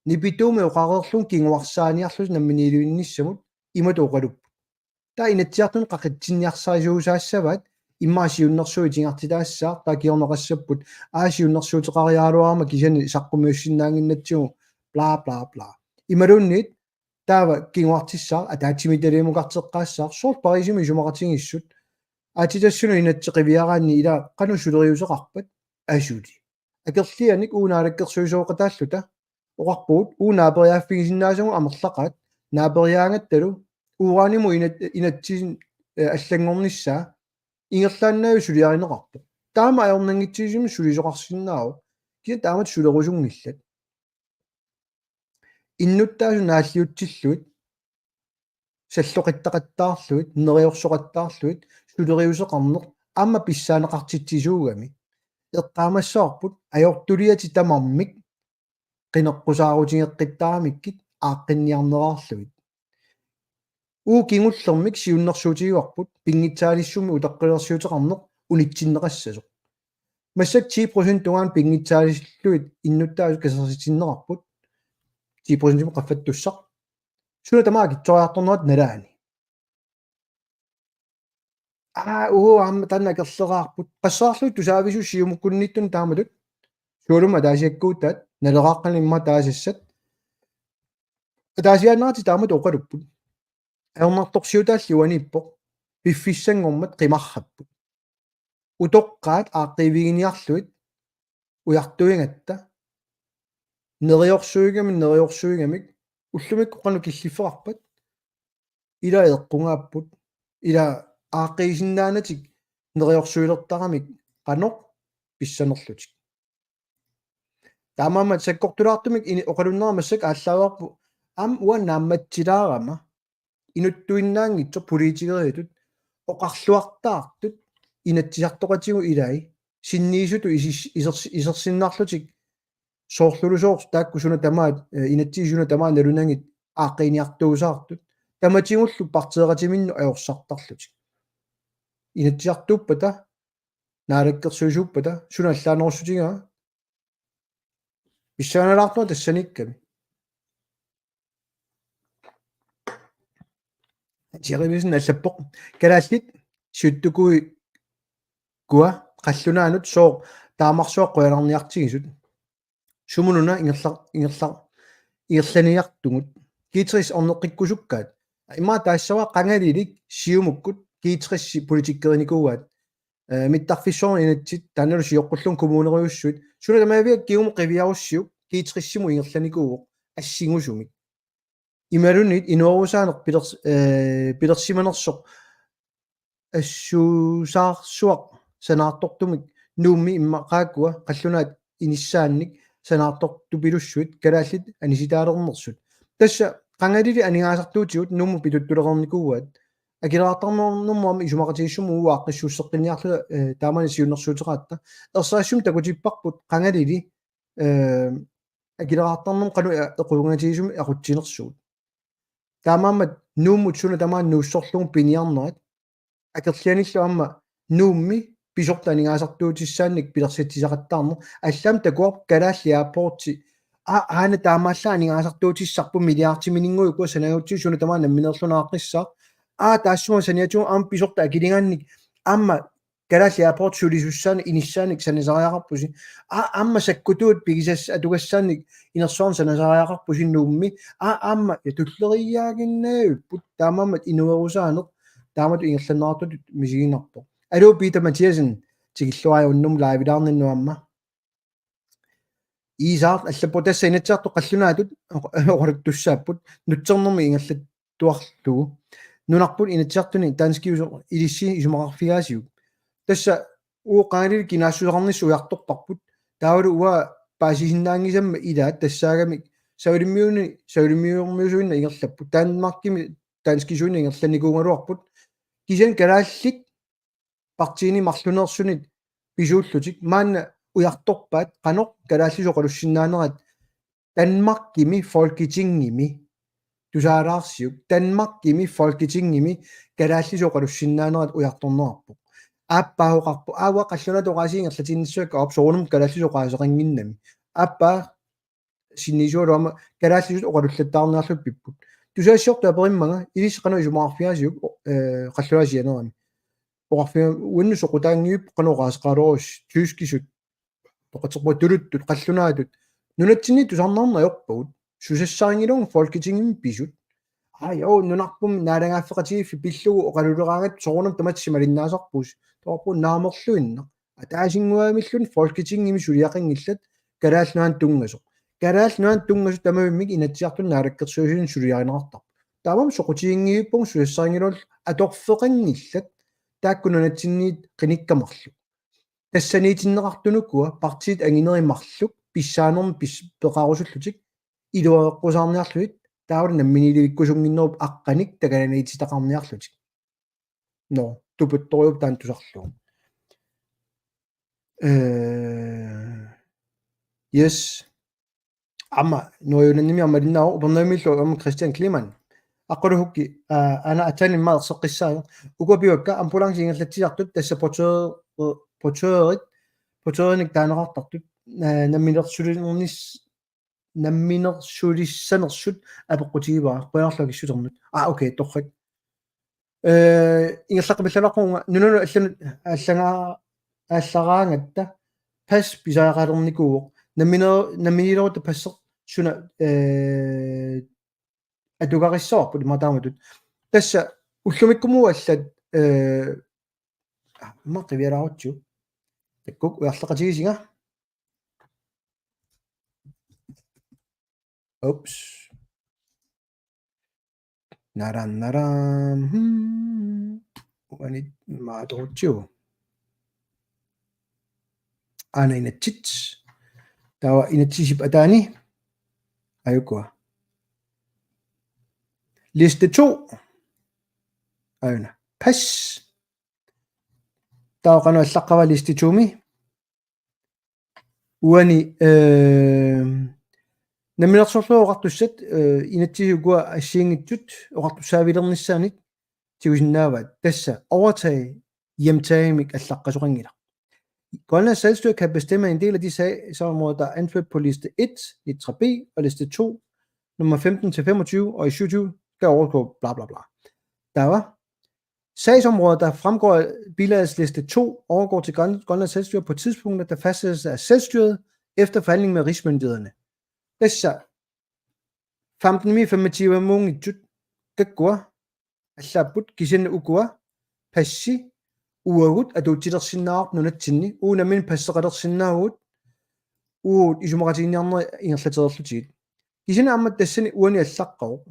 nipituumi oqareerlun kinguarsaaniarlus namminiiluinnissamut imatu oqaluppu taa inatsiartun qaqitsinniarsaasuusaassavaat иммаасиуннэрсуитингартитаассаа такиорнеқассаппут аасиуннэрсуутеқариаалуарма кисани саққумиуссиннаангиннатсигу бла бла бла ималуннит таава кингуартиссаа атаатсимиталиимукартеққаассаа соор парисими сумақатингиссут аатитассуну инатсеқивиараанни ила қану сулериусеқарпат асули акерлианик уунаалеккерсуусооқатааллута оқарпуут уунаапериааффигисиннаасагу амерлақаат наапериаангатталу уурааниму инатсин аллангорниссаа инерлааннаави сулиаринеқарпу таама аёрнангитсигисими сулисоқарсиннаау киа таамат сулерусунгиллат иннуттаасу нааллиутсиллуит саллоқиттақаттаарлуит нериорсоқаттаарлуит сулериусеқарнеқ аама писсаанеқартитсисуугами эққаамассаарпут аёртулиати тамармик қинеққусаарутингеққиттарамиккит ааққинниарнераарлуит кингуллермик сиуннэрсуутигуарпут пингитсаалиссуми утаққилерсиутеқарнеқ унитсиннеқассасоқ массак 10% тугаан пингитсаалиллуит иннуттаасу касерситиннеқарпут 10% қаффаттуссақ суна тамаа китсориарторнерат налаани аама танна керлераарпут қассаарлуит тусаавису сиумуккунниттун таамалут суулума таасиаккуутаат налерааққани имма таасассат таасиааннаати таамат оқалуппут аернарторсиутааллуаниппоқ пиффиссангормат қимарраппут утоққаат ааққивигиниарлуит уяртуингатта нериорсуигамик уллумиккоқану киллиффеқарпат ила эққунгааппут ила ааққигисиннаанатик нериорсуилертарамик қаноқ писсанерлутик таамаама саккортулаартумик оқалуннерамассак ааллааварпу уанаамматсилаарама инуттуиннаангитсо политикериатут оқарлуартаартут инатсисартоқатигу илай синниисуту исерсиннаарлутик soorlulusooq taakkусуна тамаат инатсиисуна тамаа налунангит ааққиниартуусаартут таматигуллу партеератиминну аёрсартарлутик инатсиартууппата наалаккерсуисууппата суна аллаанерусутигаа писсааналаартуа тассаникками тиаривисин аллаппоқ калааллит суттукуи куа қаллунаанут соо таамарсуақ қуяларниартигисут сумунуна ингерланиартугут киитрис орнеққиккусуккаат имаа таассава қангалилик сиумуккут киитрисси политиккерникууаат миттарфиссорни инатсит таанналу сиоққуллун коммунериуссуит суна тамаавиак киуму қивиаруссиук киитриссиму ингерланикууоқ ассигусумик ималунит инуорусаанеқ пилерсиманерсоқ ассуусаарсуақ санаартортумик нуумми иммақааккуа қаллунаат иниссаанник санаарторту пилуссуит калааллит аниситаалернерсут тасса qangalili anigaasartuutigut nummu pituttulerernikууat акилаартарнернэрмуами исумақатигиссуму уааққиссууссеққинниарлу таамани сиуннэрсуутеқаатта ерсаассум такутиппарпут qangalili акилаартарнерм қану эқунгатигисуми ақутсинерсуут таамаамат нууммут суна тамаан нууссорлугу пиниарнерат акерлианиллу амма нуумми писорта анигаасартуутиссаанник пилерситсисақаттаарнер аллаам такуар калааллиааппорти аана таамааллаа анигаасартуутиссарпу милиартиминингуйкуа санагутси суна тамаан намминерлунааққиссаа таассума саниатуа аам писорта акилингаанник аама калааллиааппорт сулисуссаани иниссааник санисариақарпуси аама саккутуут пигисас атугассаанник инерсуарн санисариақарпуси нуумми аама туллериаагиннаавиппут таамаамат инуерусаанеқ таамату ингерланнаартут мисигинарпо алуу Питер Матиасен тигиллуаажуннум лаавилаарниннуамма Isart allapotassa inatsaartu qallunaatut oqalutussaaput nutsernermi ingallattuarlugu nunarput inatsiartuni taanskiuso ilissi isumaqarfigaasiu tassa uoqaanili kinaassusernissu ujartorparput taavalu uwa paasisinnaangisamma ilaat tassaagamik saulimmiusuinna ingerlapput taanmarkimi taanskisuinna ingerlanikuungaluarput kisen kalaallit partiini marlunersunit pisuullutik maanna ujartorpaat qanoq kalaallisoqalussinaanerat Danmarkimi folketingimi tusaalaarsiuk Danmarkimi folketingimi kalaallisoqalussinaanerat ujartornerarpu aappaahoqarpu aawa qallunatoqaasiingerlatiinnissuakka opsoornum kalaallisoqaaseqanginnami aappaa sinniisualuama kalaallisut oqalullattaarnerarlut pipput tusaassiortu aperimmanga ilisqanu isumaqarfiaasiuk qallulaasianerami oqarfia uinnusoqutaangiup qanoqaasqaalorus tyyskisut toqaterputuluttut qallunaatut nunatsinni tusarnarnayorpagut susassaaringilung folketingim pisut jo nunarpum naalangaaffeqatigiffi pillugu oqaluleraangat soornum tamatsimalinnaaserpus toorpu naamerluinna ataasinguaamillun folketingimi suliaqingillat kalaalnuan tungasoq kalaalnuan tungasu tamavimmik inatsiartun naalakkersuusin suliarinerartar taamam soqutigingiippung susassaaringilul atorfeqangillat taakkununatsinniit qinikkamarlu тассаниитиннеқартунуккуа партиит ангинеримарлук писсаанерми пеқарусуллутик илуаққусаарниарлуит таавал намминилуиккусунгиннеруп аққаник такаланиититақарниарлутик но тупутторюп таан тусарлуу yes amma noyunannimi ammalиннаа упернамиллу ам Кристиан Климан аққулухукки ана атанимма ерсеққиссаа укупиукка ампулансингерлатсиартут тасса portørik taanaqartartut namminersulissanersut apeqqutigiva qiarlagissuternut okay torrik ingerlaqqipillalarqunga nununu allanut allaraangatta pas pisaaqalernikууq namminilorut passeq suna atugarissoorput mataamatut tassa ullumikkumu allat maqqivialaarutsu takkuk uarlaqatigisinga oops naran wanit maatorutsu ana inatsits tawa inatsisip ataani ayukua liste 2 ayuna pas taaqanu allaqqava liste 2mi уани наминерсорлуоqartussat инатсигукуа ассиингитсут оқартуссаавилернissaанит тигусиннааваат тасса overtage hjemtagimik allaqқасоқангила. Grønlands selvstyre kan bestemme en del af de sagsområder, der er anført på liste 1, litra B og liste 2, nummer 15 til 25, og i 27 skal overgå bla bla bla. Der var sagsområder, der fremgår af bilagets liste 2, overgår til Grønlands selvstyre på tidspunkter, der fastsættes af selvstyret efter forhandling med rigsmyndighederne. Dessa 15.25 mungitsut kakua allaput kisenne ukua passi uagut atuutilersinnaaq nunatsinni uunamin passeqalersinnaagut uut isumaqatiinniarner ingerlatererlutigit kisenne ammat tassani uani allaqqaruq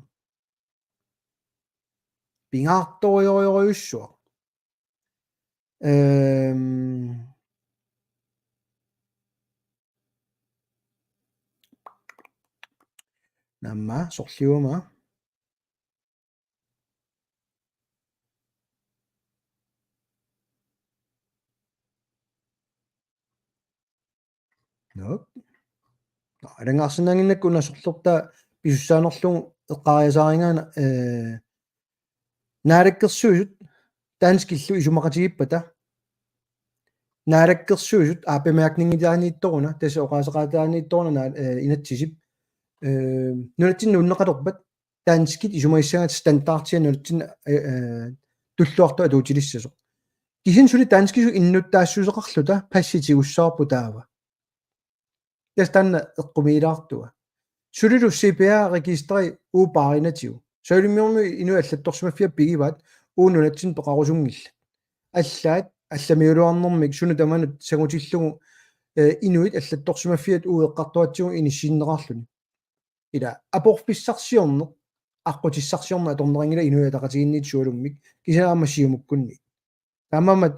pingaartoriorioruyussuaq namma sorliuama nok arangaarsinanginakku nasorlorta pisussaanerlugu eqqariasaaringaana naalakkersuusut taanskillu isumaqatigipпата naalakkersuusut bemærkningitaaniittoruna tassa oqaaseqaataaniittoruna inatsisip nunatsinnu unneqalerpat taanskit isumaissangat standardtia nunatsinna tulluartu atuutilissasoq kisin suli taanskisu innuttaassусеқарлута passitigussаарpu taava tastanna eqqumiilaartua sulilu CPR registri uupaarinatigu soilimiormi inu allattorsumaffiap pigivaat uununatsin peqarusungilla allaat allamiuluarnermik sunu tamanut sagutillugu inuit allattorsumaffiat ueqqartuatsigu inissinneqarluni ila aporpissarsiorne аққутиссарсиорна аторнерингила инуятақатигинниит суалуммик кисаамассиумуккунни таамаамат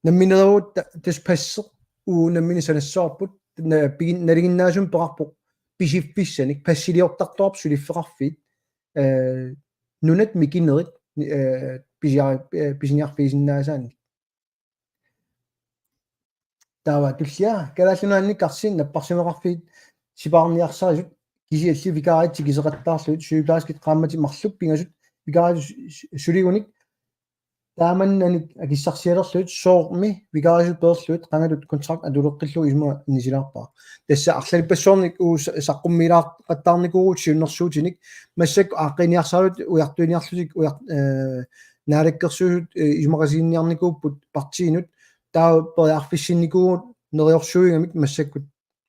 намминеруут таспассеқ уунаммини санассоорпут налигиннаасум пеқарпоқ писиффиссаник пассилиортартуарп сулиффеқарфиит нунат микинерит писиниарфиисиннаасаанни таава туллиа калааллунаанни карсин наппарсимеқарфиит сипаарниарсарисут кисиалли викааитси кисеқаттаарлут сюблааскит qaamмати марлуп пингасут викаари сулигуник тааманнаник акиссарсиалерлут соорми викаарисут перлут qangalut контракт адулеққиллу исма нисилаарпаа тасса арлалиппассуорник уу саққуммилаар қаттаарникуугут сиуннэрсуутиник массак ааққиниарсаарут уяртуиниарлутик уяр наалаккерсуут исмақасиинниарникууппут партиинут таа периарфиссинникуугут нериорсуигамик массаккут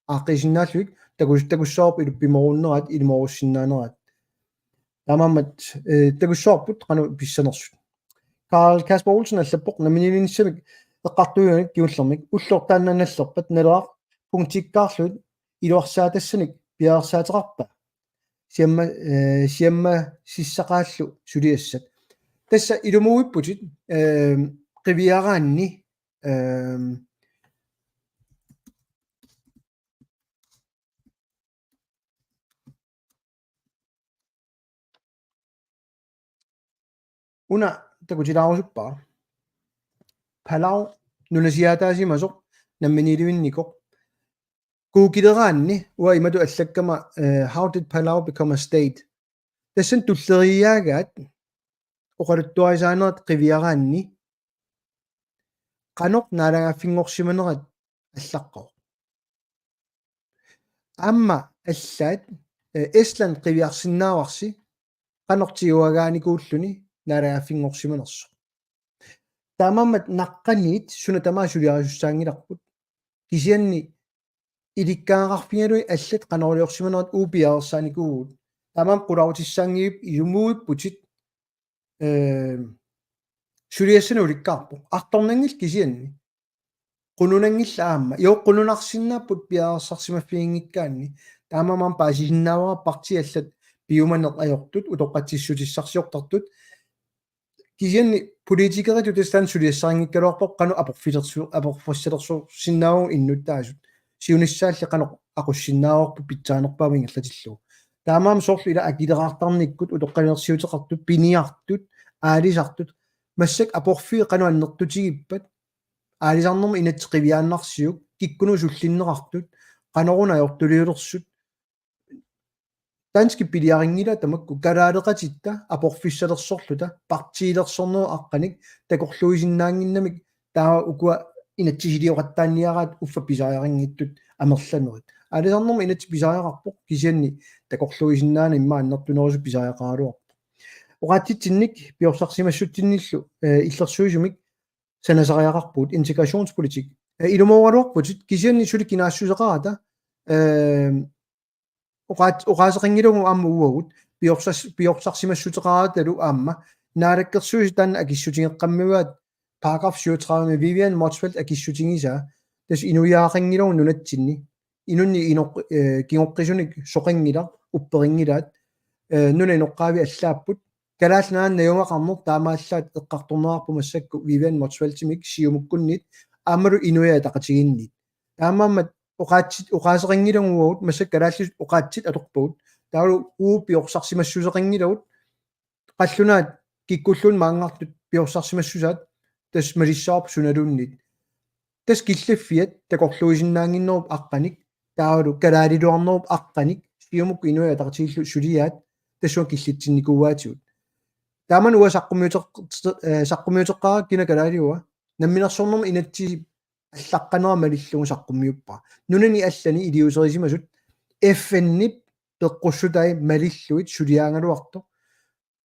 ааққисиннааллуик такуссоорп илуппиморуннерат илморуссиннаанерат таамаамат такуссоорпут qaну писсанерсут Karl Kasper Olsen аллаппоқ наминилиниссамик эққартуйуник киуллермик уллортааннаналлерпат налуақ пунктиккаарлут илуарсаатассаник пиаарсаатеқарпа сиамма сиссақааллу сулиассат тасса илумуиппутит қивиараанни una такутилаарусуппаа палау нунасиаатаасимасоқ намминилуинникоқ куукилераанни уа имату аллаккама how did Palau become a state тассан туллериаагаат оқалуттуарисаанерат қивиараанни qaноқ наалагааффингорсиманерат аллаққоо амма аллаат Estland қивиарсиннааварси qanortiguagaanikууллуни наалагааффингорсиманерсо таамаамат наққаниит суна тамаасулиарисуссаангиларпут кисианни иликкаагаарфингалуи аллат канориорсиманерат уупиаерсааникуугут таамаам qulautissаангиуп илумуиппутит сулиассана уликкаарпо арторнангил кисианни qununangilla аама иоққунунарсиннааппут пиаерсарсимаффиингиккаанни таамаамаам паасисиннаавара парти аллат пиуманеқ аёртут утоққатсиссутиссарсиортартут кисианни политикериту тастан сулиассаангиккалуарпоқ qaну апорфассалерсу синнааву иннуттаасут сиуниссаалли qaну aquссиннааварпу питсаанерпаавин ингерлатиллу таамаам соорлу ила акилераартарниккут утоққалерсиутеқартут пиниартут аалисартут массак апорфи qaну аннертутигиппат аалисарнерма инатсеқивиааннарсиук kikkunu sullinneqartut qanoruna ajortuliulersut danski piliaringila tamakku kalaaleqatitta aporfissalersorluta partiilersornuu aqqanik takorluisinnaanginnamik taa ukua inatsisiliuqattaanniaraat uffa pisaajaringittut amerlanerit алисарнэрми инат писаajaqarpoq кисианни такорлуисиннаана имма аннартунерусу писаajaqaaluарпо оqaатитсинник пиорсарсимассутсинниллу иллерсуисумик санасариақарпут интегрationspolitik илумооралуарпутит кисианни сули кинаассусеқарата оqaасеқингилугу аама уагут пиорсарсимассутеқараталу аама наалаккерсуис таана акиссутингеққаммиваат paragraf 37 Vivian Motzfeldt акиссутингиса тас инуяақингилугу нунатсинни инунни киноққисуник соқингила упперингилаат нуна иноққаави аллааппут калаалнаан наюмақарнер таамааллаат эққарторнеарпу массакку Vivian Motzfeldt-имик сиумуккуннит аамалу инуяа тақатигиннит таамааммат оqaасеқингилугуут массак калааллис оqaатсит аторпуут таалу уу пиорсарсимассусеқингилавут қаллунаат киккуллун маангартут пиорсарсимассусаат тас малиссаарп суналууннит тас киллаффиат такорлуисиннаангиннеруп аққаник таалу калаалилуарнеруп аққаник сиумукку инуяа тақатигиллу сулиаат тассуа киллитсинникууаатиут тааман уа саққумиутеққара кина калаалиуа намминерсорнерми инатси аллаққанера малиллугу саққуммиуппа нунани аллани илиусерисимасут FN-нип пеққуссутай малиллуит сулиаангалуарто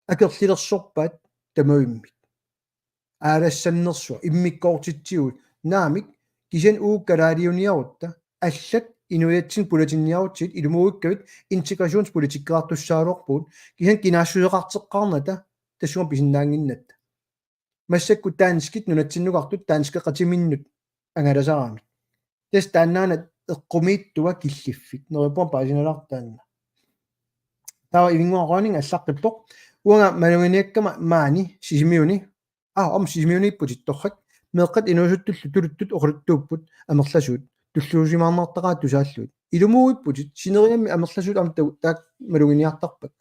акерлилерсорпаат тамаиммит аалассаннерсуа иммиккоортитсигут наамик кисиан уу калаалиуниарутта аллат инуятсин пулатинниарутсит илумууиккавит интегрationspolitikkaartussaaluarpuut кисиан кинаассусеқартеққарната тассуга писиннаангиннатта массакку таанскит нунатсиннугартут таанскеқатиминнут ангаласараамит тас тааннаанат эққумииттуа киллиффит нериппуа паасиналартаанна таа ивингуароонин аллаққиппоқ уанга малугиниаккама маани сисимиуни сисимиуниппут торрак меэққат инуусуттуллу тулуттут оқулуттууппут амерласуут туллуусимаарнартақаа тусааллуут илумууиппутит синериамми амерласуут амтау таак малугиниартарпак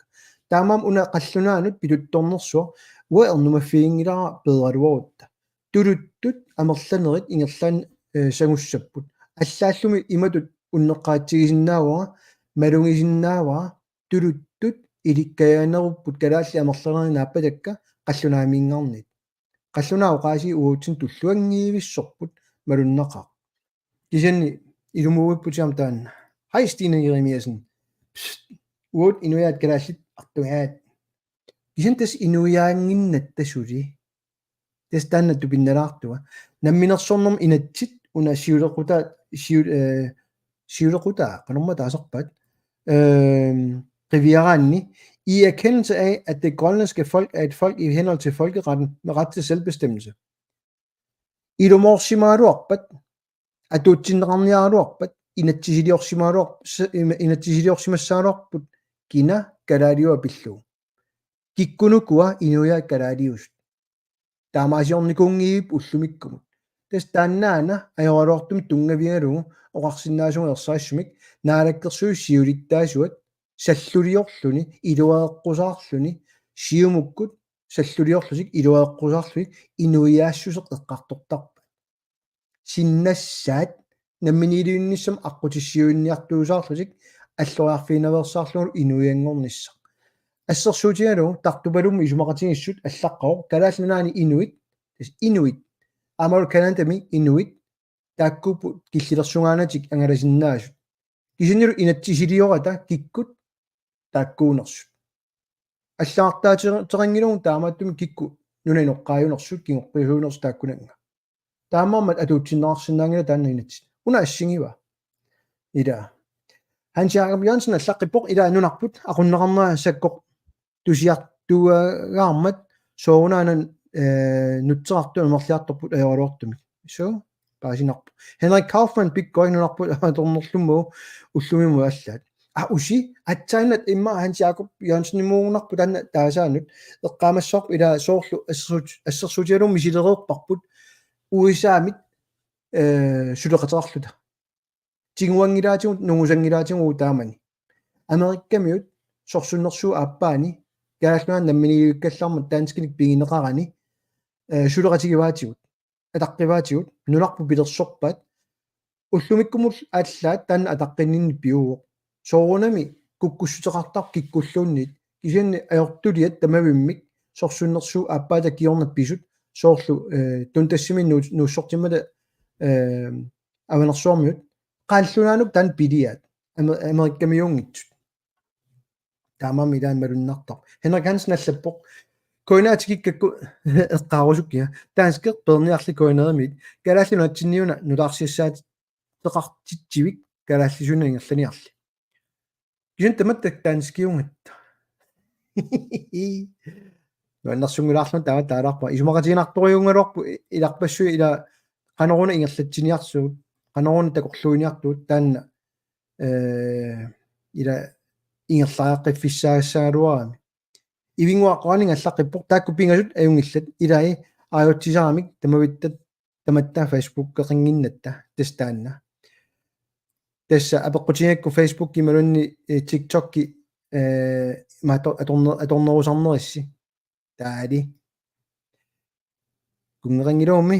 таамаам уна қаллунаанут пилутторнерсуа уа эрнумаффиингилара пеералуарутта тулуттут амерланерит ингерлаан сагуссаппут аллааллуми иматут уннеққаатсигисиннаавара малугисиннаавара тулуттут иликкаяанеруппут калаалли амерланери нааппатакка қаллунаамиингарнит қаллунаа оqaasi уутсин туллуангиивиссорпут малуннеқаа кисианни илумууиппутиам таанна хай Стина Jeremiasen уут инуяат калааллит артугаат кисиантас инуяангиннат тасули тас таанна тупинналаартуа намминерсорнерм инатсит уна сиулеқутаа канорма таасерпаат rivieraanni i erkendelse af, at det grønlandske folk er et folk i henhold til folkeretten med ret til selvbestemmelse. Ilumorsimaaruarpat atutsinneqarniaruarpat inatsisiliorsimaaruarput kina kalaaliua pillu. Kikkunukua inuya kalaaliust. Taamaasiornikungiip ullumikkumut. Tas taannaana ajoraluartum tungavigalugu oqarsinnaasugu ersaissumik naalakkersuus siulittaasuat саллулиорлуни илуаэққусаарлуни сиумуккут саллулиорлусик илуаэққусаарлуни инуиаассусеқ эққартортарпа синнассаат намминилиунниссам аққутиссиуинниартуусаарлусик аллориарфинаверсаарлугу инуиангорнисса ассерсуутигалу тартупалумми исумақатигиссут аллаққао калааллунаани инуит амал канантами инуит тааккупу киллилерсугаанатик ангаласиннаасут кисиннеру инатсисилиората киккут тааккуунерсут аллаартаатеқангилугу таамааттуми кикку нунаиноққааюнерсут кингорпиусуунерс тааккунанга таамаамат атуутсиннеқарсинаангила таанна инатси уна ассигива ида Hans Jacob Jørgensen аллаққиппоқ ила нунарпут ақуннеқарнаа саккоқ тусиартуагааммат соунаанан нутсеқарту амерлиарторпут аёралуартумик so паасинарпу Henrik Kaufmann пиккоигнунарпут аторнерлумму уллумиму аллаат уси атсаанат имма Hans Jacob Jørgensen имуугнарпу таанна таасаанут эққаамассоорпу ила соорлу ассерсуутиалум мисилереерпарпут уисаамит сулеқатерарлута тигуангилаатигут нугусангилаатигу таамани америккамиут сорсуннерсуу ааппаани гаалнуан намминигиккаллармат таанскиник пигинеқарани сулеқатигиваатигут атаққиваатигут нуларпу пилерсорпаат уллумиккумул ааллаат таана атаққиннинни пиуоқ соорунами куккуссутеқартар киккуллуунниит кисианни аёртулиат тамавиммик сорсуннэрсуу ааппаата киорнат писут соорлу тунтассими нууссортиммата аванерсуармиут qaallunaanup tan piliaat америккамиунгитсут таамами илаан малуннартар Henrik Hansen аллаппоқ коинаатикиккакку эққаарусуккиа таанскеқ перниарли коинерамит галааллунатсинниуна нулаарсиассаат теқартитсивик галааллисуна ингерланиарли кисин таматтак таанскиунгатта нуаннэрсунгулаарлун таава таалаарпа исумақатигинарториунгалуарпу иларпассуи ила qanоруна ингерлатсиниарсуут qanоруна такорлуиниартуут таанна ила ингерлаааққиффиссаагассаагалуарами ивингуаққуанинг аллаққиппоқ таакку пингасут аюнгиллат илаи аайотсисарамик тамавиттат таматтаа Facebook кеқингиннатта тастаанна тасса апеққутингакку Facebook кималунни TikTok ки мато аторнерусарнерисси таали кунгерингилууми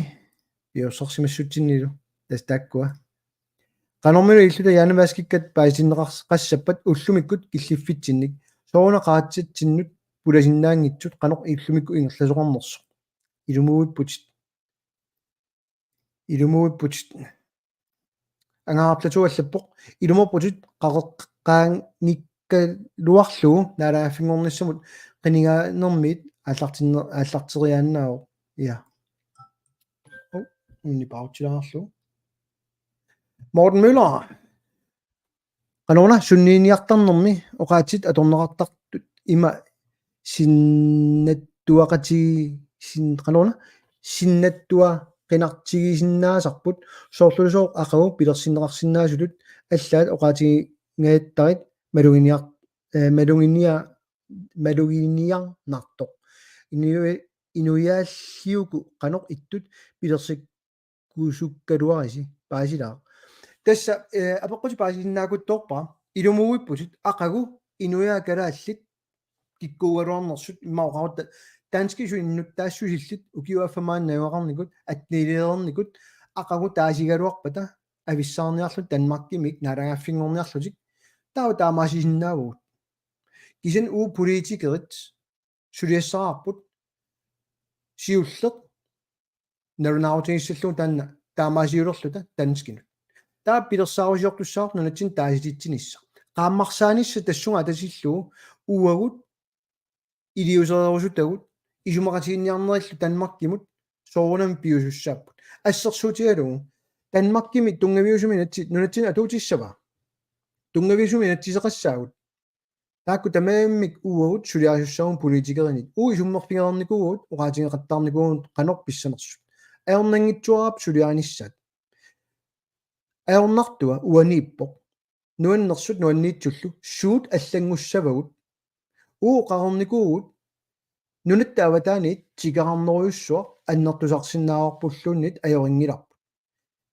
иорсорсимассутсиннилу тастааккуа qanормилу иллута яанаваскиккат паисиннеқарсақассаппат уллумиккут киллиффитсинник соона qaatситсиннут пуласиннаангитсут qanor иллумикку ингерласоқарнерсо илумуиппут ангаарплату аллаппоқ илуморпутит qaqeqqaangikkaluarluu наалааффингорниссамут qinigaanермит ааллартериааннаавоо я уни паутилаарлу Morten Møller qanona sunniiniartarnermi oqaatsit atorneqartartut ima sinnattuaqati qanona sinnattua qinartigisinnaasarput soorlulusooq aqagu pilersinneqarsinnaasulut аллаат oqaatigingaettarit maluginiarnartoq inuiaalliuku qanoq ittut pilersakkuusukkaluarisi paasilaaq тасса апеққути паасиннаакутторпа илумуиппусут ақагу инуяакалааллит киккуугалуарнерсут иммаоқарутта таанскису иннут таассусиллит укиуаффамааннаюақарникут атнилиерникут ақагу таасигалуарпата ависсаарниарлут танмаркимик налагааффингорниарлутик таа таамаасисиннаавут кисен уу политикерит сулиассаарпут сиуллеқ нарунааутингиссаллуу таанна таамаасиулерлута танскинут таа пилерсаарусиортуссаарнунатсин таасилитсинисса qaammarsaanissa tassunga tasilluu uuagut iliusererusutagут исумақатигинниарнериллу танмаркимут соорунами пиусуссааппут ассерсуутигалугу танмаркими тунгавиусуми нунатсин атуутиссава тунгавиусуми натсисеқассаагут таакку тамааммик uuagut сулиарисуссагун политикеринит исуммерпингерникугут оqaатигеқаттаарникугун qanor писсанерсут аернангитсуарап сулианиссаат аернартуа уанииппоқ нуаннерсут нуанниитсуллу суут аллангуссавагут qaarnikугут нунатта аватаанит тикарнеруйуссуа аннертусарсиннааварпуллууннит аёрингиларпу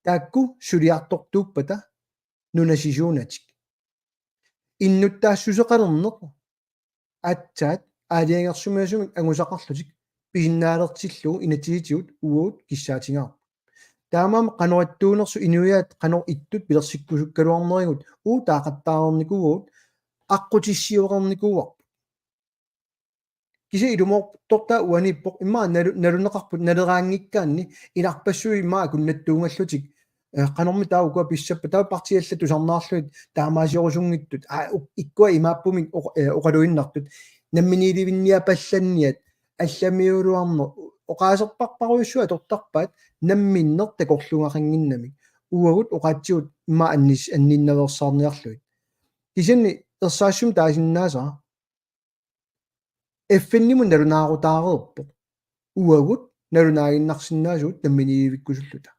таакку сулиартортууппата нунасисуунатик иннуттаассусеқалернеқ атсаат аалиангерсумиасумик ангусақарлутик писиннаалертиллуу инатигитигут уут киссаатингаарпу таамаама qanorattuunersu inuiaat qanor ittut pilersikkusukkaluarnerigут таақаттаарникугуут аққутиссиоқарникууарпу кисе илумоорторта уаниппоқ иммаа налунеқарпут налераангиккаанни иларпассуи иммаа куннаттуунгаллутик qanорми тааука писсаппа таа партиалла тусарнаарлуит таамаасиорусунгиттут иккуа имааппумик оқалуиннартут намминиливинниапалланниат алламиулуарнер оqaасерпарпаруйуссуа тортарпаат намминнер такорлунгақангиннамик уагут оqaатсиут имма анниннаверсаарниарлуит кисинни ерсаассум таасиннаасаа эффиннимун налунаарутаарерпо уагут налунаагиннарсинаасуут намминиливиккусуллута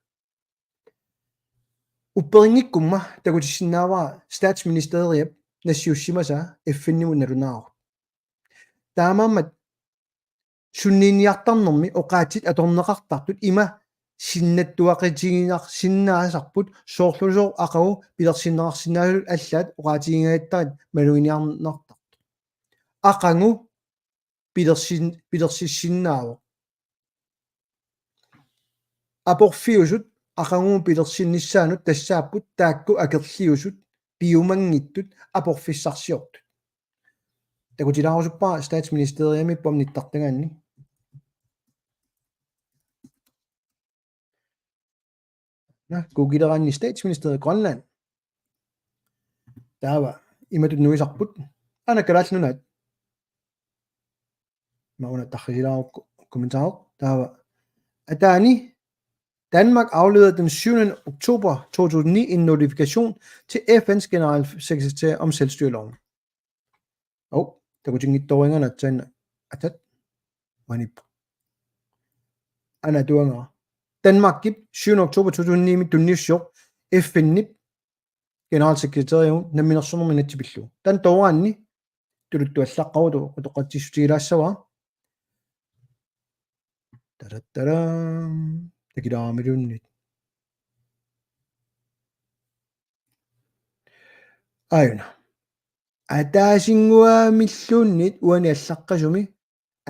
упперингиккумма такутиссиннааваа статсминистериап нассиуссимаса эффиннимун налунаарут таамааммат сунниниартарнерми оqaатит аторнеқартартут има синнаттуақитигинар синнаасарпут соорлусоо ақагу пилерсиннеқарсинаалут аллаат оqaатигингааттарит малугиниарнартарту ақангу пилерсиссиннаавоо апорфиусут aqanguun pilersinnissaanut tassaapput taakku akerliusut piumangittut aporfissarsiortut takutilaarusuppa statsministeriumi pomnittartagaanni kukileranni statsministeriet Grønland taava imatut nuisarput anakalaallunat mauna tarrisilaarukku kommentarer taava ataani Danmark afleverede den 7. oktober 2009 en notifikation til FN's generalsekretær om selvstyreloven. Der kunne tænke dåringerne at tage atat manip. Anna duanger. Danmark gik 7. oktober 2009 med Tunisio FN generalsekretær nemlig sådan noget til billu. Den dårende du er slagt over og du kan diskutere så var. Det giver med det. Ayuna. Ataasingua millunnit uani allaqqasumi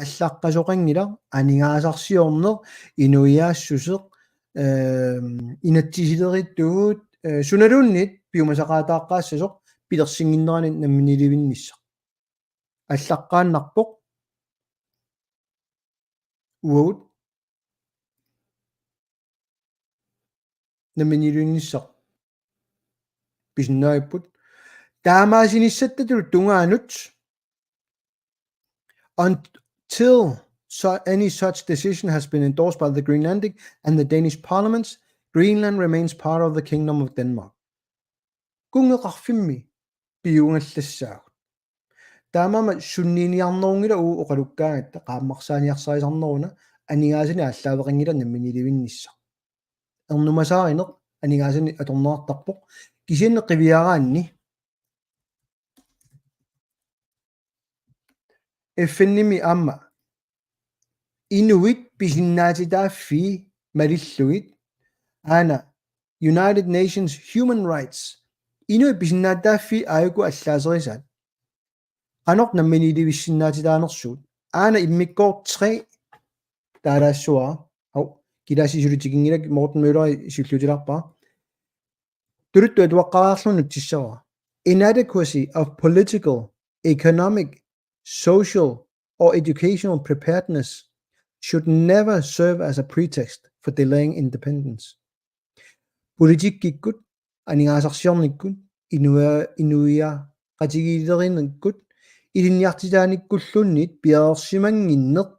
allaqqasoqanngila aningaasarsiorner inuiaassuseq inattisilerittugut sunalunnit piumasaqaataaqқаассасоq pilersinginnerani namminilivinnissaq allaqqaannarpoq uut namminilivinnissaq pisinnaaipput taamaasinissattatut tungaanut until any such decision has been endorsed by the Greenlandic and the Danish parliaments, Greenland remains part of the Kingdom of Denmark. Kungeqarfimmi piungallassaaq. Taamama sunniiniarnerungila oqalukkaagatta qaammarsaaniarsarisarneruna anigaasini allaaveqangila namminilivinnissaq. Ernumasaarineq anigaasini atornertarpoq kisianne qiviaraanni FNimi amma Inuit pisinnaatitaaffi malilluit ana United Nations Human Rights Inuit pisinnaataaffi aayaku allaaserisat qanoq namminilivissinnaatitaanersuut ana immikkoor 3 taalaassuaa au kilaasisulitikingilak Morten Møller isulluutilarpaa tuluttu atuaqqaraarlunut tissava inadequacy of political, economic, social or educational preparedness should never serve as a pretext for delaying independence. Politikkikut aningaasarsiornikkut inuia qatigilerinernikkut ilinniartitaanikkullunnit piaersimanginneq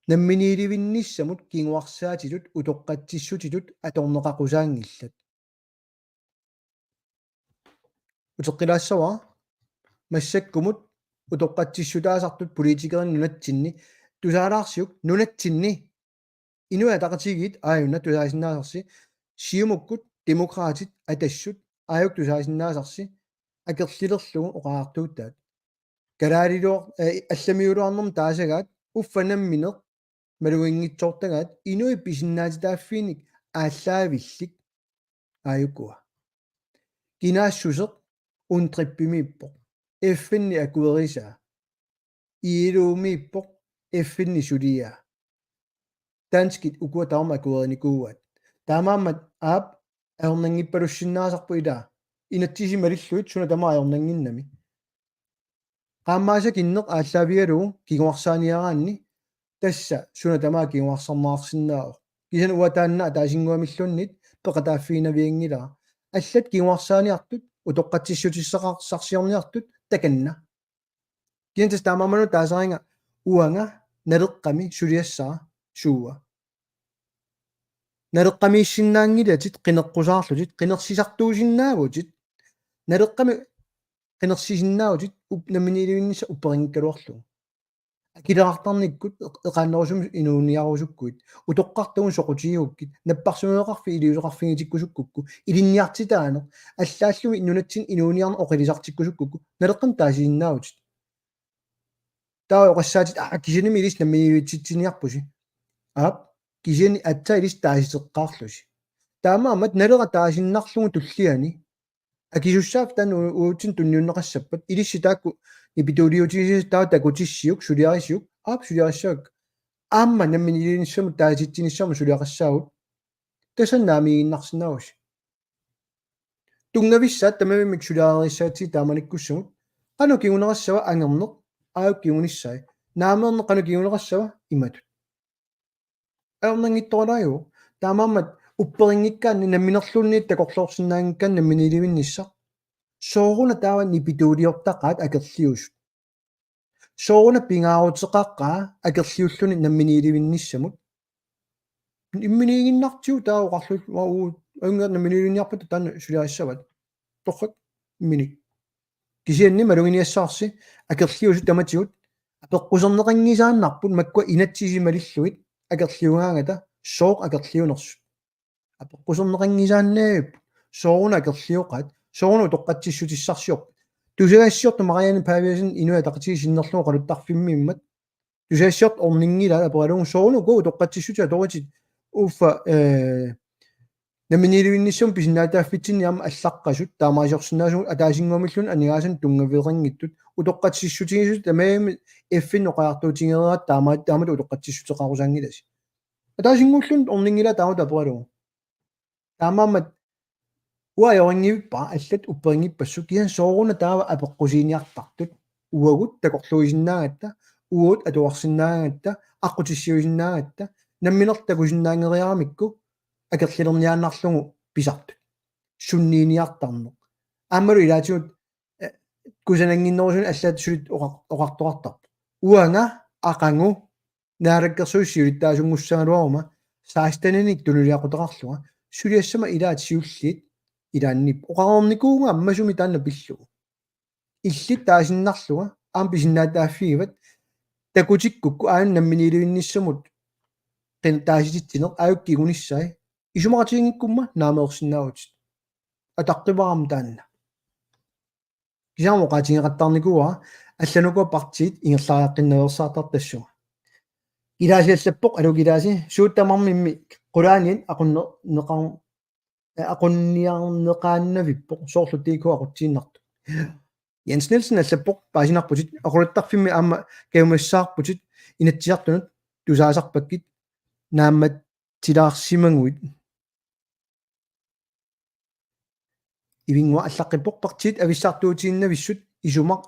namminilivinnissamut kinguarsaatitut utoqqatsissutitut atorneqaqusaangillat uteqqilaassava массаккумут утоққатсиссутаасартут политикерин нунатсинни тусаалаарсиук нунатсинни инуа тақатигит ааюна тусаасиннаасарси сиумуккут демократит атассут ааюк тусаасиннаасарси акерлилерлугу оқаартуутаат галаалилуо алламиулуарнерм таасагаат уффанамминеқ малуингитсоортагаат инуи писиннаатитааффиник ааллаавиллик ааюккуа кинаассусеқ унтриппимииппоқ FN akuerisa iluumippoq FN sulia danskit ukua tauma akuerinikuat taamaammat aap aornangippalussinnaasarpu ila inattisimalilluit suna tama aornanginnami qaammaasa kinneq aallavigalu kiguarsaaniaraanni tassa suna tama kiguarsarnaarsinnaao kisan uataanna taasinguamillunnit peqataaffiinaviangila аллат кигуарсааниартут утоққатсиссутиссақарсарсиорниартут таканна киантас таамаману таасаринга уанга налеққами сулиассара сууа налеққамииссиннаангилатит қинеққусаарлутит қинерсисартуусиннаавутит налеққами қинерсисиннаавутит намминилуиннисса уперингкалуарлу акилеқартарниккут эқааннерусум инууниарусуккуит утоққартугун соқутигуккит наппарсумеэқарфи илиусеқарфигитиккусуккукку илинниартитаанеқ аллааллуми нунатсин инууниарне оқилисартиккусуккукку налеққам таасииннаавутит таа оқассаатит кисиними илис намминиуитситсиниарпуси аап кисини атса илис тааситеққаарлуси таамаамат налера таасиннарлугу туллиани акисуссаав тан уутсин тунниуннеқассаппат илисси таакку ипитулиутигис таа такутиссиук сулиарисиук аап сулиариссаак Aamma namminilinissamut taasitsinissarmu suliaqassaagut tasannaamiginnarsinnarusi tungavissaat tamamimik suliaqarissaati taamanikkussamut qanu kigunerassava angerneq aayuk kigunissai naameerneq qanu kigunerassava imatut aornangittoralaiu taamaammat upperingikkaanni namminerluunniit takorloorsinnaangikkaan namminilivinnissaq sooruna taawa nipituuliortaqaat akerliusut sooruna pingaaruteqaqqaa akerliulluni namminilivinnissamut imminiginnartiu taaoqarlu ungeer namminilivinniarput taanna suliarissavat torrak minik kisianni malunginiassaarsi akerliusut tamatigut apeqquserneqangisaannarput makkua inatsisimalilluit akerliugaangata sooq akerliunersu apeqquserneqangisaannaagip sooruna akerliuqat sooruna toqqatsissutissarsiorp tusagassiortu Marianne Paviasin inua taqatigisinnerlugu qaluttarfimmiimmat tusagassiort orningila aperalungu sooruna kuu toqqatsissutia torutit uffa namminilivinnissum pisinnaataaffitsinni amma allaqqasut taamaasiorsinnaasum ataasinguamillun anigaasan tungaveeqangittut utoqqatsissutigisut tamaami effinnoqaartuutigeriat taamatu utoqqatsissuteqarusaangilasi ataasinguullun orningila taamatu aperalungu taamaammat uajorangivippa аллат упперингиппассу киан соорuna таава апеққусииниартартут уагут такорлуисиннаагатта уут атуарсиннаагатта аққутиссиуисиннаагатта намминертакусиннаангериарамикку акерлилерниааннарлугу писартут суннииниартарнеқ аамалу илаатигут кусанангиннерусун аллаат сулит оқарторартарпу уанга ақангу наалаккерсуиссиулиттаасунгуссааруарума саастананик тулулиақутеқарлуга сулиассама илаат сиуллиит илааннип оқарорникуунга аммасуми таанна пиллугу иллит таасиннарлуга аам писиннаатааффигиват такутиккукку аан намминилуинниссамут qin taasitittineq aayukkigunissai isumaqatigiнгиккумма наамеерсинаагутит атаққиварам таанна кисаамоқатигеқаттарникуа алланукуа партиит ингерлаариаққиннаверсаартар тассуга илаасиаллаппоқ алукилааси сууттамармимми qulaaniin aqunneqar aqunniarneqaannavippoq sooрлutiiku aqutsiinnartu Jens Nielsen allappoq paasinarputit aquluttarfimmi aamma kaumassaarputit inatsiartunut tusaasarpakkit naammat tilaarsimanguit ивингуа аллаққиппоқпартиит ависсаартуутииннависсут исумақ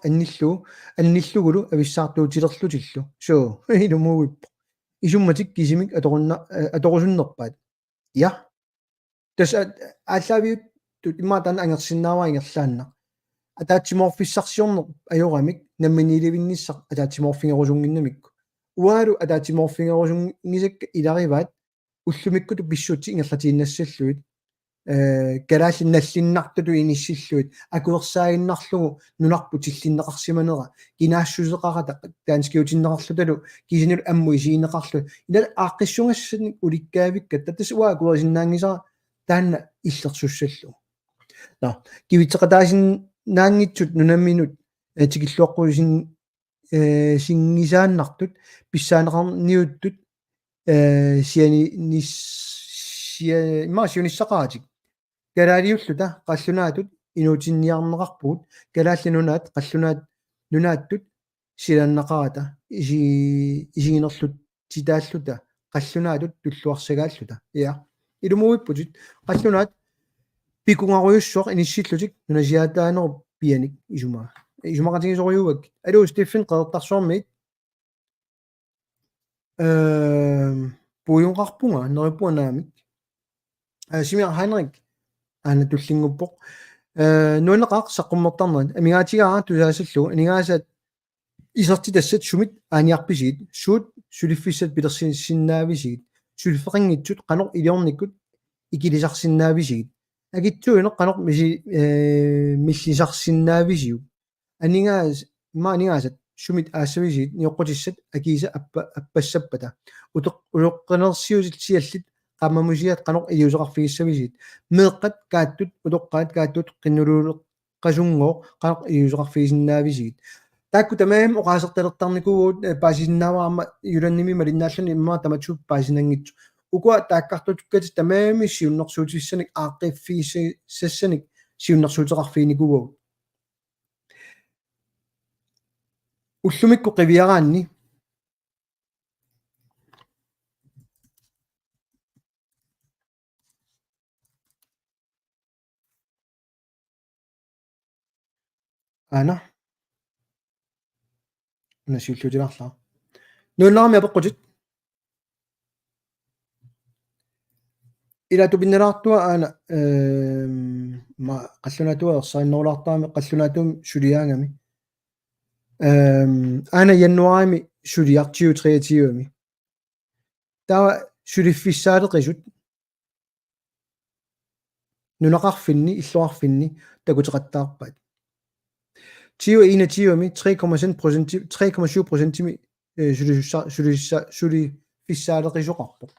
анниллугулу ависсаартуутилерлутиллу соо илумуугиппо исумматик кисимик аторусуннерпаат я тас ааллаавиут имаатан ангерсиннаава ингерлаанна атаатсиморфиссарсиорнер ajорамик намминилевинниссақ атаатсиморфингерусунгиннамикку уаалу атаатсиморфингерусунгисакка илариваат уллумиккуту писсуути ингерлатииннассаллуит галааллинналлиннартуту иниссиллуит акуерсаагиннарлугу нунарпу тиллиннеқарсиманера кинаассусеқарата таанскиутиннеқарлуталу кисинул амму исиинеқарлу ила ааққиссунгассани уликкаавикка татас уаа куерсиннаангисара таанна иллерсуссаллу на кивитсеқатаасин наангитсут нунамминут тикиллуаққуисин сингисааннартут писсаанеқарниуттут сианиссақаатик галаалиуллута қаллунаатут инуутинниарнеқарпуут галааллинунаат қаллунаат нунааттут силаннеқарата исигинерлут титааллута қаллунаатут туллуарсагааллута я илумуиппутит қаллунаат пикунгаруйуссуақ иниссиллутик нунасиаатаанеру пианик исумақатигисориугак алуу Стефен қеэртарсуармит пуйунқарпунга нериппуанаамик симиар Хайнрик аана туллингуппоқ нуанеқақ саққуммертарнерит амигаатигаа тусаасаллу анигаасаат исерти тассат сумит ааниарписигит суут сулиффиссат пилерсиннаависигит сулиффеқингитсут қанор илиорниккут икилисарсиннаависигит агитсуинеқ қанор миллисарсиннаависигу анигаасат сумит аассависигит ниоққутиссат акииса аппассаппата улоққанерсиусилсиаллит qammamusiat qanoq iliuseqarfigissavisit meeqqat kaattut qinululеққасунгоо qanoq iliuseqarfigisinnaavisiit таакку тамаам оқаасерталертарникуугут паасисиннааваама юланними малиннааллани иммаа таматсуп паасинангитсу укуа тааккартутуккати тамаами сиуннэрсуутиссаник ааққиффиисассаник сиуннэрсуутеқарфиникуугут уллумикку қивиараанни ana unasiulluutilarlaa nuunnaarmi apeqqutut ilatupinnalaartua aana ma qallunatua ersaannerulaartaami qallunatum suliaangami aana januarimi suliartiu 23 tawa suliffissaaleqisut nunaqarfinni illuarfinni takuteqattaarpat tiu 21 3,7% suliffissaaleqisoqarpoq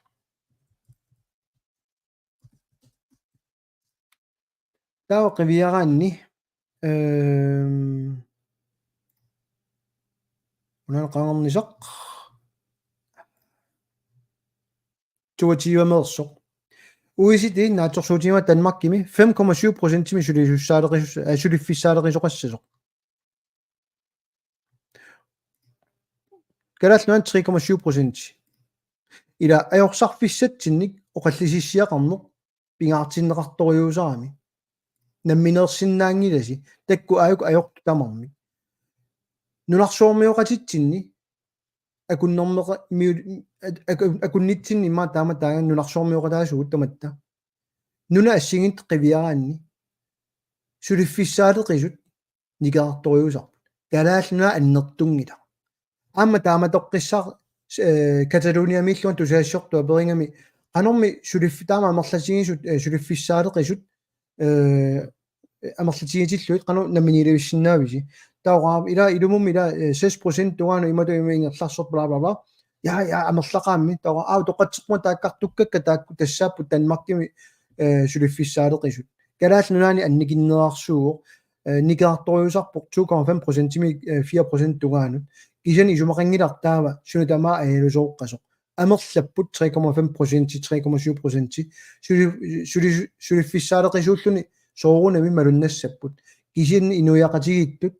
tawa qiviaraanni unaqangernisaq 22 mersoq OECD naatsorsuutiima Danmarkimi 5,7% suliffissaaleqisoqassasuq kalaalluan 3,7% ila ajorsarfissatsinnik oqallisissiaqarneq pingaartinneqartoriusarami nammineersinnaangilasi takku aayuk ajortu tamarmi nunarsuormiuqatitsinni akunnermeqa akunnitsinni imma taama taagan nunarsuormiuqataasugut tamatta nuna assingit qiviaraanni suliffissaaleqisut nikeartoriusarput kalaalluna annertungila aamma taama toqqissaq Kataluniamilluan tusaassiortua peringami qanormi taama amerlasigisut suliffissaaleqisut amerlatigitilluit qanu namminilivissinaavisi tauqaam ila ilumum ila 6% tugaanu imatu imingerlarsort bla bla bla ja amerlaqaammi tauqa toqqatseqma taakkartukkakka taakku tassaapput Danmarkimi suliffissaaleqisut kalaallunaani annikinnerarsuuq nikeartoriusarpoq 2,5%-imi 4% tugaanut kisani isumaqangilartaava sunu tamaa ajalusoqqasoq amerlapput 3,5% 3,7% suliffissaaleqisuulluni soorunami malunnassapпут кисианни инуяқатигиттут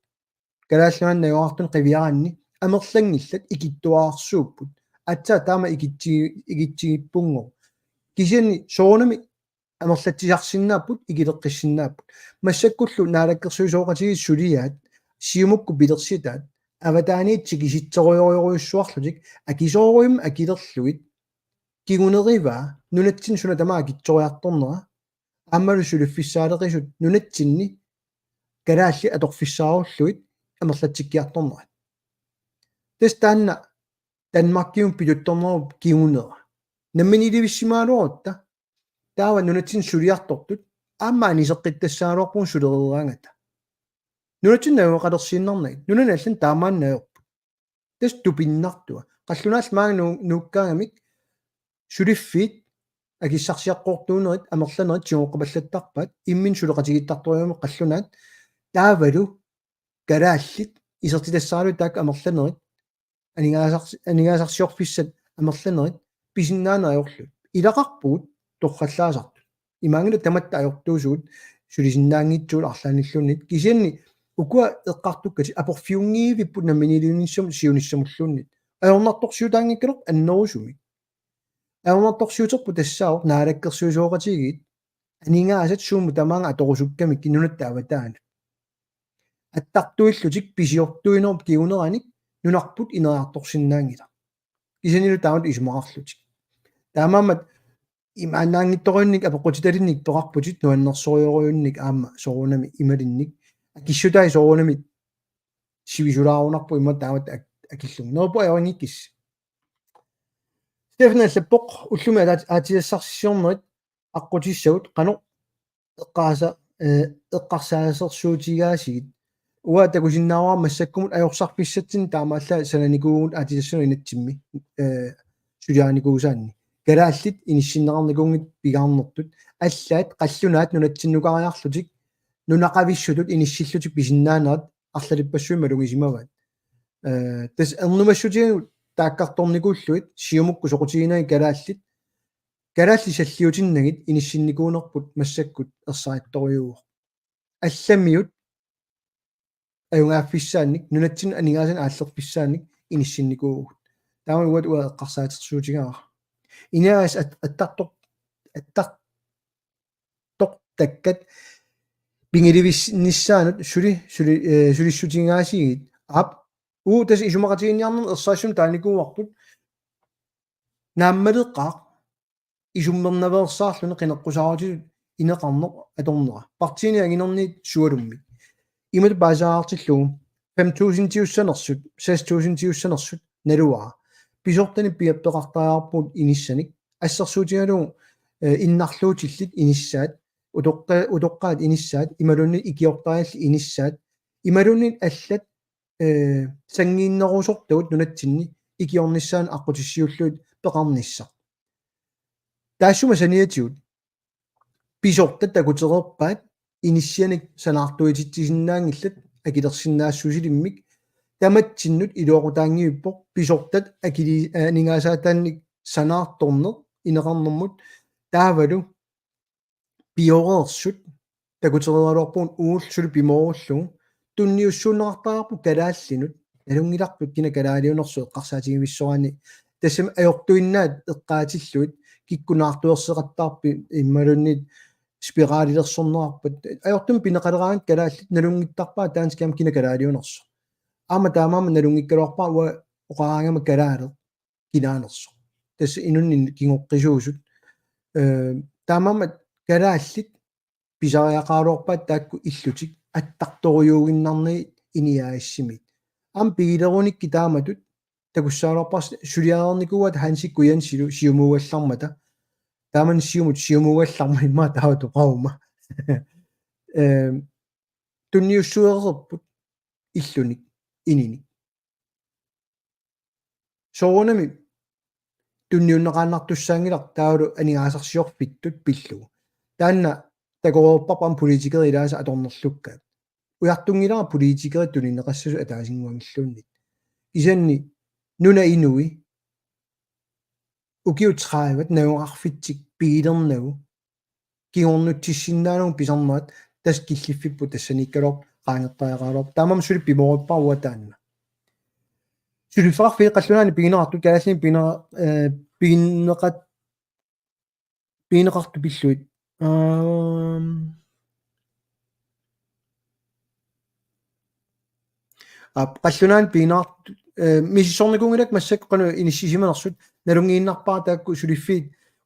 калааллуанна юартун қивиаранни амерлангиллат икиттуаарсууппут атсаа таама игитсигиппунгор кисианни соорунами амерлатсисарсиннааппут игилеққиссиннааппут массаккуллу наалаккерсуисооқатигит сулиаат сиумукку пилерситаат аватааниитси киситсориориуруйуссуарлутик акисооруим акилерлуит кигунериваа нунатсин суна тамаа китсориарторнера аммалу сулиффиссаалеқисут нунатсинни калаалли аторфиссааруллуит амерлатсиккиарторнерат тас таанна Danmarkium пилутторнеру кигунера намминиливиссимаалуорутта таава нунатсин сулиартортут аамма анисеққиттассаалуарпун сулериаангата нунатсин науақалерсииннарнагит нунаналлан таамааннаёрпу тас тупиннартуа қаллунаал маага нуккаагамик сулиффиит акиссарсиаққортуунерит амерланерит сигоққапаллаттарпаат иммин сулеқатигиттарториуми қаллунаат таавалу калааллит исертилассаалу таак амерланерит анигаасарсиорфиссат амерланерит писиннаанериорлу илақарпуут торраллаасарту имаангила таматта ajortuusugut сулисиннаангитсуул арлааниллуннит кисианни укуа эққартуккати апорфиунгиивиппут намминилиуниссам сиуниссамуллууннит аёрнарторсиутаангиккалер аннерусумик аёрнарторсиутерпу тассаор наалаккерсуисооқатигит анингаасат сууму тамаанга аторусуккамик кинунатта аватаанут аттартуиллутик писиортуинерп кигунераник нунарпут инериарторсиннаангила кисанилу таамат исумақарлутик таамаамат имаанаангитторуинник апеқутиталинник тоқарпутит нуаннерсориоруйунник аама сорунами ималинник акиссутай сорунами сивисулаарунарпу имма таамат акиллун нерпу аёрингиккис Стефан саппоқ уллуми аатиассарсиорнерит аққутиссагут қано эққааса эққарсаасерсуутигаасигит уа такусиннааваа массаккумут аёрсарписсатсин таамаалла сананикуугут аатиассуна инатсимми сулиааникуусаанни калааллит иниссиннеқарникуунгит пигаарнертут аллаат қаллунаат нунатсиннукариарлутик нунақависсутут иниссиллутик писиннаанерат арлалиппассуи малугисимаваат тас эрнумассутигу тааккарторникууллуит сиумукку соқутигинаги калаалли саллиутиннагит иниссинникуунерпут массаккут ерсаатториугор алламиут аюнгааффиссаанник нунатсин анигаасан ааллерписсаанник иниссинникуугут таама уат уа эққарсаатертуутигаа инаас аттартор таккат pingilivisnissaanut sulissutingaasiigit ap tas isumaqatiginniarnermi ersaassun taanikuuartut naammalеққаақ isummernaveersaarluni qineqqusaarutit ineqarneq atornera partini aginerniit sualummi imat paasaartillugu 5000 tiussanersut 6000 tiussanersut naluaa pisortani piappeqartaaarpuut inissanik ассерсуутигалугу иннарлууtillit иниссаат утоққаат иниссаат ималунни икиортариалли иниссаат ималуннит аллат сангииннерусортагут нунатсинни икиорниссаан аққутиссиуллуит пеқарнisса таассума саниатиут писорта такутерерпаат иниссианик санаартуититсисиннаангиллат акилерсиннаассусилиммик таматсиннут илуоқутаангиуппоқ писортат акили нингаасаатаанник санаарторнеқ инеқарнэрмут таавалу пиореерсут такутерералуарпуун уулсулу пимооруллугу тунниуссууннеқартаарпу калааллинут налунгиларпут кина калаалиунерсу эққарсаатигивиссораани тассам аёртуиннаат эққаатиллуит киккунаартуерсеқаттаарпи иммалуннит спиралилерсорнерарпат аёртум пинеқалераанит калааллит налунгиттарпаа таанскиам кина калаалиунерсу аама таамаама налунгиккалуарпаа уа оқараангама калаале кинаанерсу тасса инунни кингоққисуусут таамаама калааллит писариақаалуарпаат таакку иллутик аттарторюугиннарни иниааиссимит ам пигилеруникки тааматут такуссаалуарпарс сулиаерникуат хансиккуян сиумуугаллармата тааман сиумуугалларма имма таавату қаума тунниуссуерерпут иллуник инини соонами тунниуннеқааннартуссаангилар таавалу анигаасарсиорфиттут пиллугу таанна такоорпарпам политикер илааса аторнерлуккаат уяртунгилара политикер туниннеқассасу атаасингуангиллууннит исанни нуна инуи укиутраават науарфитсик пилернагу киорнутсиссиннаануг писарнаат тас киллиффиппу тассаниккалор qaangertariaqalup taamam suli pimorupparua taanna sulifarfi qallunaani piginerartu kaalallin pigineqartu pilluit qallunaani piginerartu misissornikungilak massaqqanu inissisimanersut nalungiinnarpaa taakku suliffiit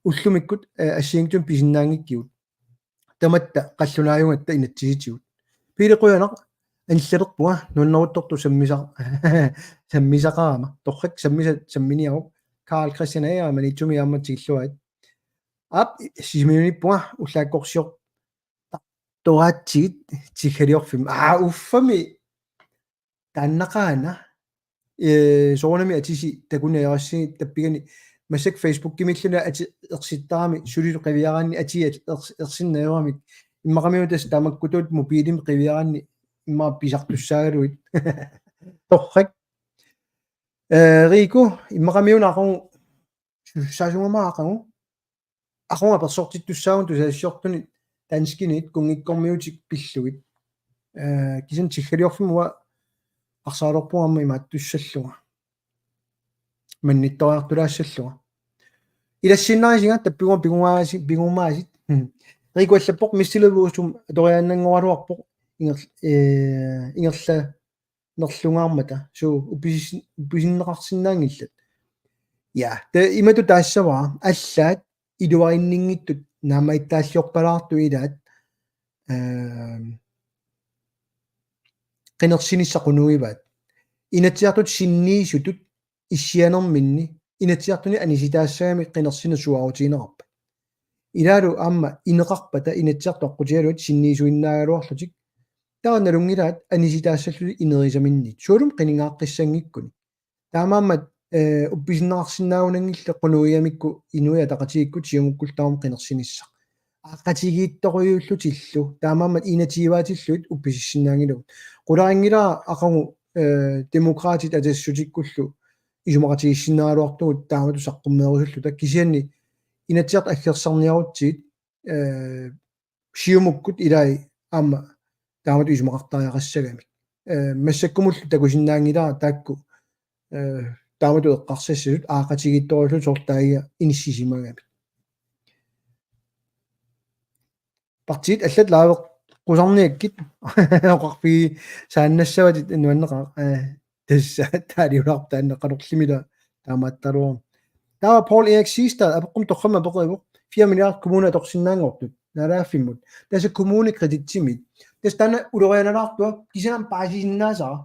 уллумиккут ассиингтун писиннаангиккиут таматта qallunaajungatta inatsisitiut пилеқуянақ аниллалерпуга нуннерутторту саммисақаама торрак самминиару Карл Кристиан Эйер манитсуми ааматсигиллуат ап симиниппуга уллааккорсиор торатсигит тихалиорфим уффами таннақаана соонами атиси такунаярасси таппигани масак Facebook кимиллуна ати ерситтарами сулилу қивиараанни ати ерсиннаёрамик иммақамиутас тамаккутуут мобилим қивиараанни имма писартуссаагалуит торрак рику иммақамиуна ақу саасунгамаақагу ақунга персортиттуссаагун тусаассиортуни танскинит кунгиккормиутик пиллугит кисан тихалиорфимуа арсаалорпугамма имааттуссаллуга маннитториартулаассаллуга илассиннаасинга таппигуа пигумаасит рикуаллаппоқ мистилевуусум ториааннангуалуарпоқ ингерла нерлунгаармата суу уписиннеқарсинаангиллат я те имату таассаваа аллаат илуариннингиттут наамаиттааллиорпалаарту илаат qinерсиниссақунуиваат инатсиартут синниисутут иссианерминни инатсиартуни аниситаассагами qinерсинасуарутиинеқарпа илаалу аама инеқарпата инатсиартоққутигалуат синниисуиннаагалуарлутик тааналунгилаат аниситаассаллули инерисаминнит суулум qinингааққиссангиккуни таамааммат упписиннеқарсинаагунангилла qunуиамикку инуя тақатигиккут сиумуккул таам qinерсиниссақ аақатигииттоқуйуллутиллу таамааммат инативаатиллуит упписиссиннаангилу qularingilaa aqangu demokraatit atassutikkуллу исумақатигиссиннаалуартугут таамату саққуммеерусуллу таккисианни инатсиарт аггерсарниарутсиит сиумуккут илай аама таамату исумақартариақассагами массаккумуллу такусиннаангилаа таакку таамату эққарсассасут аақатигиитторуллу сортааgia иниссисимагами партиит аллат лаавеқ qusarniakkit oqarpi saannassavati nuanneqa tassa taaliulartaanne qanorlimila taamaattaluor taa Paul Erik Sistad apeqqum torrama peqevo 4 milliard kommuna torsinnaangortut nalaafimmut tasa kommuni kreditsimit tas tanna ulorianalaartua kisanam paasisinnaasara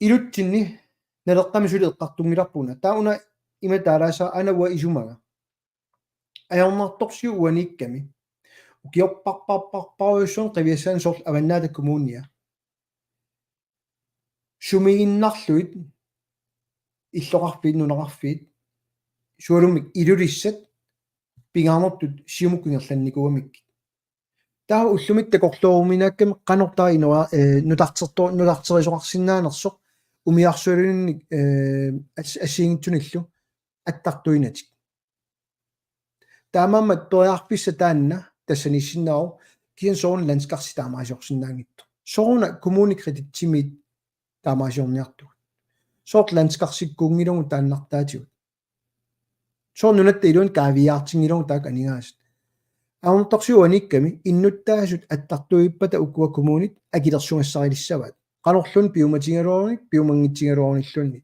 ilutsinni naleqqami suli eqqartungilarpuna taa una ima taalaasa anawa isumaga ajornartorsiu uaniikkami ukiorparparparparuissuun qiviassaan sorl avannaata kommunia sumiginnarluit иллоqarfiit nunaqarfiit sualumik ilulissat pingaarnertut siumukkingerlannikuamik taa ullumik takorluuruminakkami qanortaa inora nutarterisoqarsinnaanersoq umiarsualunnik ассиингитсуниллу аттартуинаtik таамааммат ториарписса таанна тассаниссиннаау киан соорн ландскарси таамаасиорсиннаангитто соорна коммуни кредитсимит таамаасиорниартуг сорт ландскарсиккуунгилугу тааннартаатигут соорнунатта илуун каавиаартингилугу таак анигаасат аунторсуаникками иннуттаасут аттартуиппата уккуа коммунит акилерсунгассарилиссават qanorlun piumatigaluornik piumangittigaluornillunni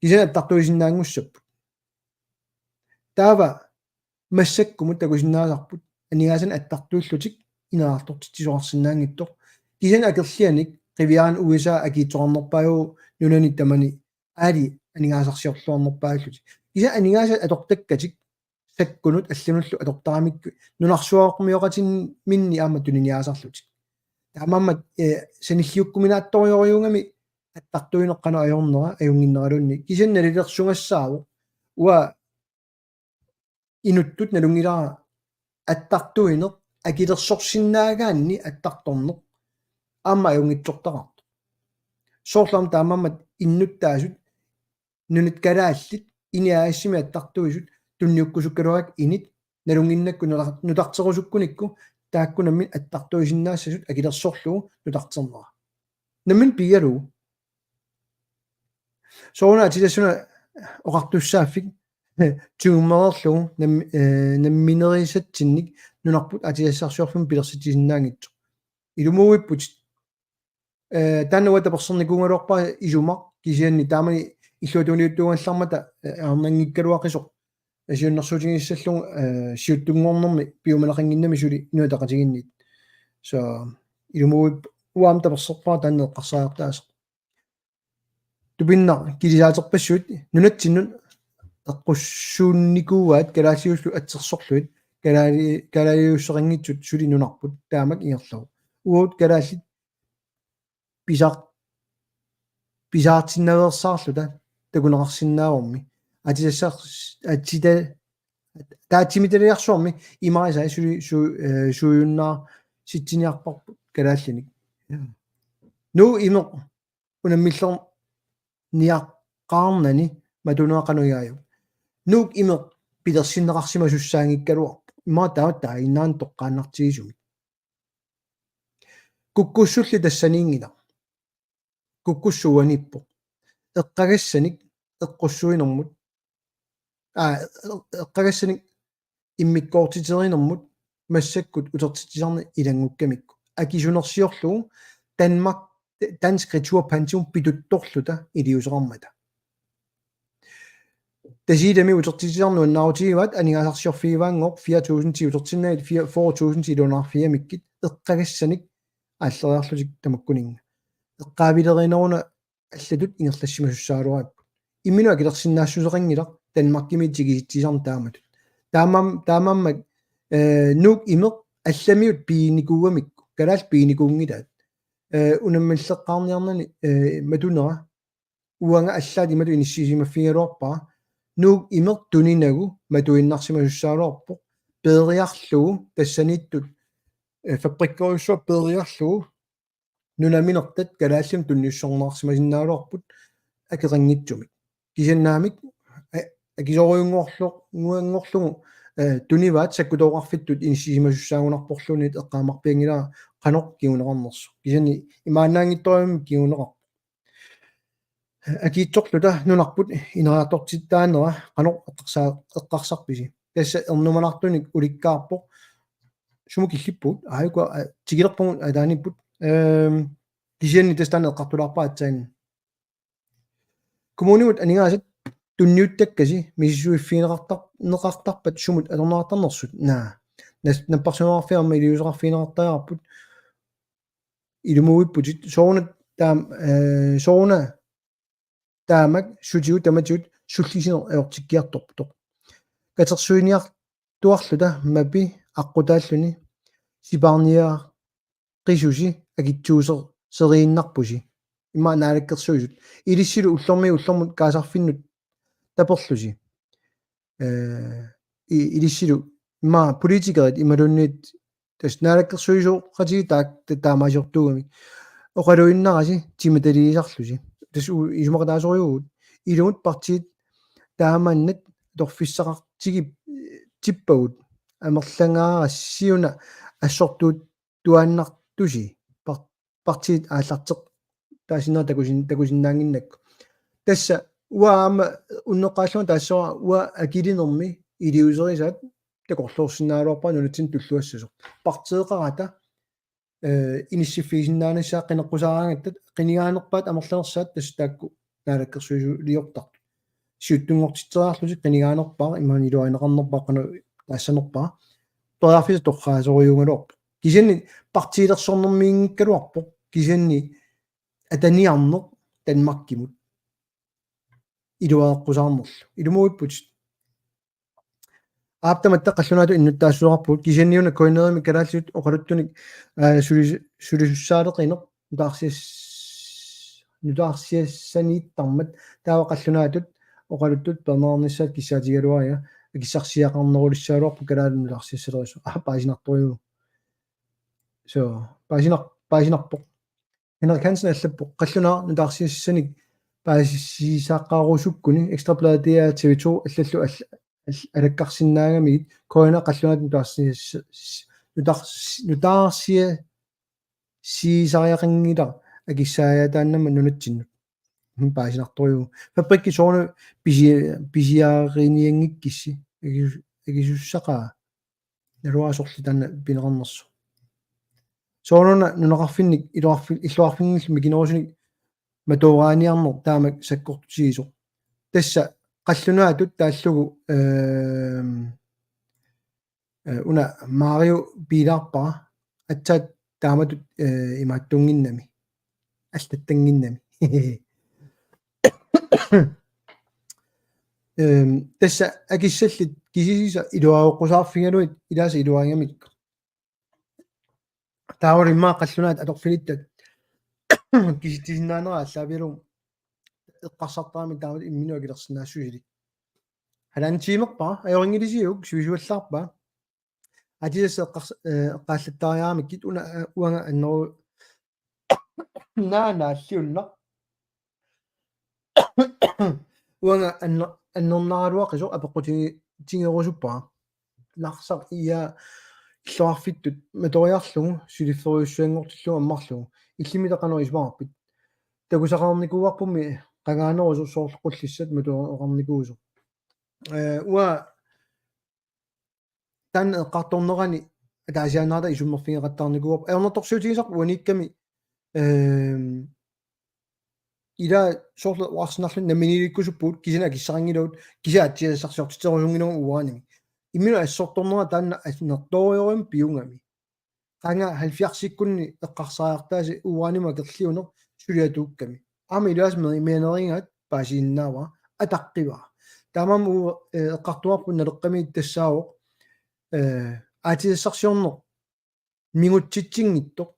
кисана аттартуисиннаангуссаппут таава массаккумут такусиннаасарпут анигаасан аттартууллутик инераартортитсисоқарсинаангиттор кисана акерлианик qiviyaan USA akiitsoqarnerpaagu nunani tamani aali anigaasarsiorluarnerpaagalluti kisa anigaasa atortakkatik sakkunut allunullu atortaramikku nunarsuaqormioqatin minni aama tuniniaasarluti таамааммат саниллиуккуминаатториориунгами аттартуинеққана ajornera ajunginneralunni кисанналилерсунгассааву уа инуттут налунгилара аттартуинеқ акилерсорсиннаагаанни аттарторнеқ аама ajungitsortaqartu соорлам таамааммат иннуттаасут нунат калааллит иниаассими аттартуисут тунниуккусуккалуак инит налунгиннакку нутартерусуккуникку тааккунамми аттартуисиннаассасут акилерсорлугу нутартернера наммин пигалуу соона атилассуна оқартуссааффик тюммерлугу намминерисатсинник нунарпут атилассарсуарфим пилерситисиннаангитсо илумууиппут тааннуата персерникунгалуарпаа исумақ кисианни таамани иллуатуниуттугаллармата арнангиккалуақисоқ асиуннэрсуутигиссаллугу сиуттунгорнэрми пиумалақингиннами сули инуатақатигиннит со илумууип уаам таперсерпаа тааннеэққарсаартаас тупиннар килисаатерпассуут нунатсиннут эққуссуунникууаат калаасиуллу атсерсорлуит калаалиуссеқангитсут сули нунарпут таамак ингерлаву уут калааллит писаартиннаверсаарлута такунеқарсиннааварми атисассаар атита таатимиталиарсуарми имаасаа суюннаа ситсиниарпарпу калаалланик ну имеқ унаммиллер ниаққарнани матунеқануяаю нук имеқ пилерсиннеқарсима суссаангиккалуарпу имаа тааваттаа иннаан тоққааннартигисуми куккуссулли тассаниингила куккуссуаниппо эққагассаник эққуссуинэрмут эққагассаник иммиккоортитеринэрмут массаккут утертитисарни илангуккамикку акисунерсиорлугу Danmark dansk returpension pituttorluta iliuseqarmata тасиидами утертитисарнуаннаутигиват анигаасарсиорфигиваангоқ 4000 ти утерсиннаит 4000 илунаарфиамиккит эққагассаник ааллериарлутик тамаккунинга эққаавилеринеруна аллатут ингерлассимасуссаалуаап иммину акилерсиннаассусеқангилар танмаркимитсигиситсисарн тааматут таамаммак нук имеқ алламиут пииникууамикку калаал пииникуунгилаат унаммаллеққарниарнани матунера уанга аллаат имату иниссисимаффигалуарпаа нук имеқ тунинагу матуиннарсимасуссаалуарпо пеериарлугу тассанииттут фабриккоруссуа пеериарлугу нунаминертат калааллим тунниуссорнаарсимасиннаалуарпут акерангитсумик кисаннаамик акисоруйунгоорлугу туниваат саккутооқарфиттут иниссисимасуссаагунарпорлунит эққаамарпиангилаа qanoq kiuneqarnersu kisani imaannaangittorium kiuneqar akiitsorluta nunarput ineriartortittaanera qanoq eqqarsarpisi тасса ернумалартуник уликкаарпо суму киллиппут ааюка тигилерпугут атааниппут кисианни тастаана эққартулаарпаа атсаани коммунимут анигаасат тунниуттаккаси мисисуиффиинеқартар неқартарпат сумут алернаартарнерсут наа наппарсунаарфиарма илиусеқарфиинеқартариарпут илумуиппутит соорнат таам соорна таамак сутиу таматиут суллисинер аортиккиарторпутоқ катерсуиниар туарлута мапи аққутааллуни сипаарниа qisusi agittuuser seriinnarpusi imma naalakkersuisut ilissilu ullermut kaasarfinnut taporlusi ilissilu imma politikerit imalunniit tas naalakkersuisoo qatigi taak taamaasiortuugami oqaluinnarasi timataliisarlusi tas isumaqataasoriugut ilumut partiit taamaannat torfissaqartigip tippagut amerlangaarassiuna assortuut tuannartusi partiit aallarteq taasina takusinnaanginnakku tassa uaama unneqaalluma taassora ua akilinermi iliuserisaat takorluorsinnaaluarpa nunutsin tulluassasuq partieqarata inissifiisinnaanassaa qineqqusaaraangattat qinigaanerpaat amerlanersaat tassa taakku naalakkersuisu liortartu siuttungortiteriarlusi qinigaanerpaa imman iluaineqarnerpaa qana taassanerpaa toriarfisa torraasoriungaluorpa кисианни партиилерсорнэрмиингккалуарпо кисианни атаниарнеқ танмаркимут илуааққусаарнерлу илумуиппут ааптаматта қаллунаату иннуттаассуарпут кисианниуна коинерими калааллут оқалуттуник сулисуссаалеқинеқ нутаарсиассанииттармат таава қаллунаатут оқалуттут пернеернissaат киссаатигалуария киссарсиақарнерулиссаалуарпу калаалу нутаарсиассалерису паасинарторюу so paasinerpo Henrik Hansen allappo qallunaa nutaarsiassanik paasisaaqaarusukkuni ekstrabladet det er TV2 allallu alakkarsinnaagamigit koina qallunaat nutaarsiasariaqanngila akissaayataannamma nunatsinnu paasinertoriu fabrikki soornu pisiaariniangikkissi akisussaqaa naluaasorli taanna pineqarnersu sooruna nuneqarfinnik illuarfinngillu mikinerusunik matooraaniarner taamak sakkortusiisoq tassa qallunaatut taallugu una Mario Pilarpara atsaat taamatut imaattunginnami аллаттангиннами тасса акиссаллит кисисиса илуаоққусаарфигалуит илааса илуаангамик таавариммаа қаллунаат аторфилиттат киситисиннаанера аллаавилум эққарсартаами таамат имминуа килерсинаассуисилик халаантиимерпаа аёрингилисиук суисуаллаарпаа атисас эққааллаттариарамиккит уна уанга аннеру нааллиулла уанга аннернаралуақисо апеққутиги тингерусуппаа нарсақ ия иллуарфиттут маториарлугу сулиффериуссуангортиллугу аммарлугу иллимитақанерисмаарпит такусақарникууарпумми қагаанерусу соорлеққуллиссат матуоқарникуусо уа тан эққарторнерани атаасианаата исуммерфигеқаттарникууарпа аернерторсуутигисарпу уаникками ила соорле уарснарлун наминиликкусуппут кисина киссарангилуут кисаатсиассарсиортитерусунгинеру уааними иммину ассорторнера таанна аснерториорим пиунгами qanga 70-sikkunni eqqarsariartaasi uaanima kerliuner suliatuukkami aama ilaasmeri imianeringaat paasiinnaava ataqqivaa taamam u eqqartuarpu naleqqamiit tassaawoq aatisassarsiorner mingutsitsingittoq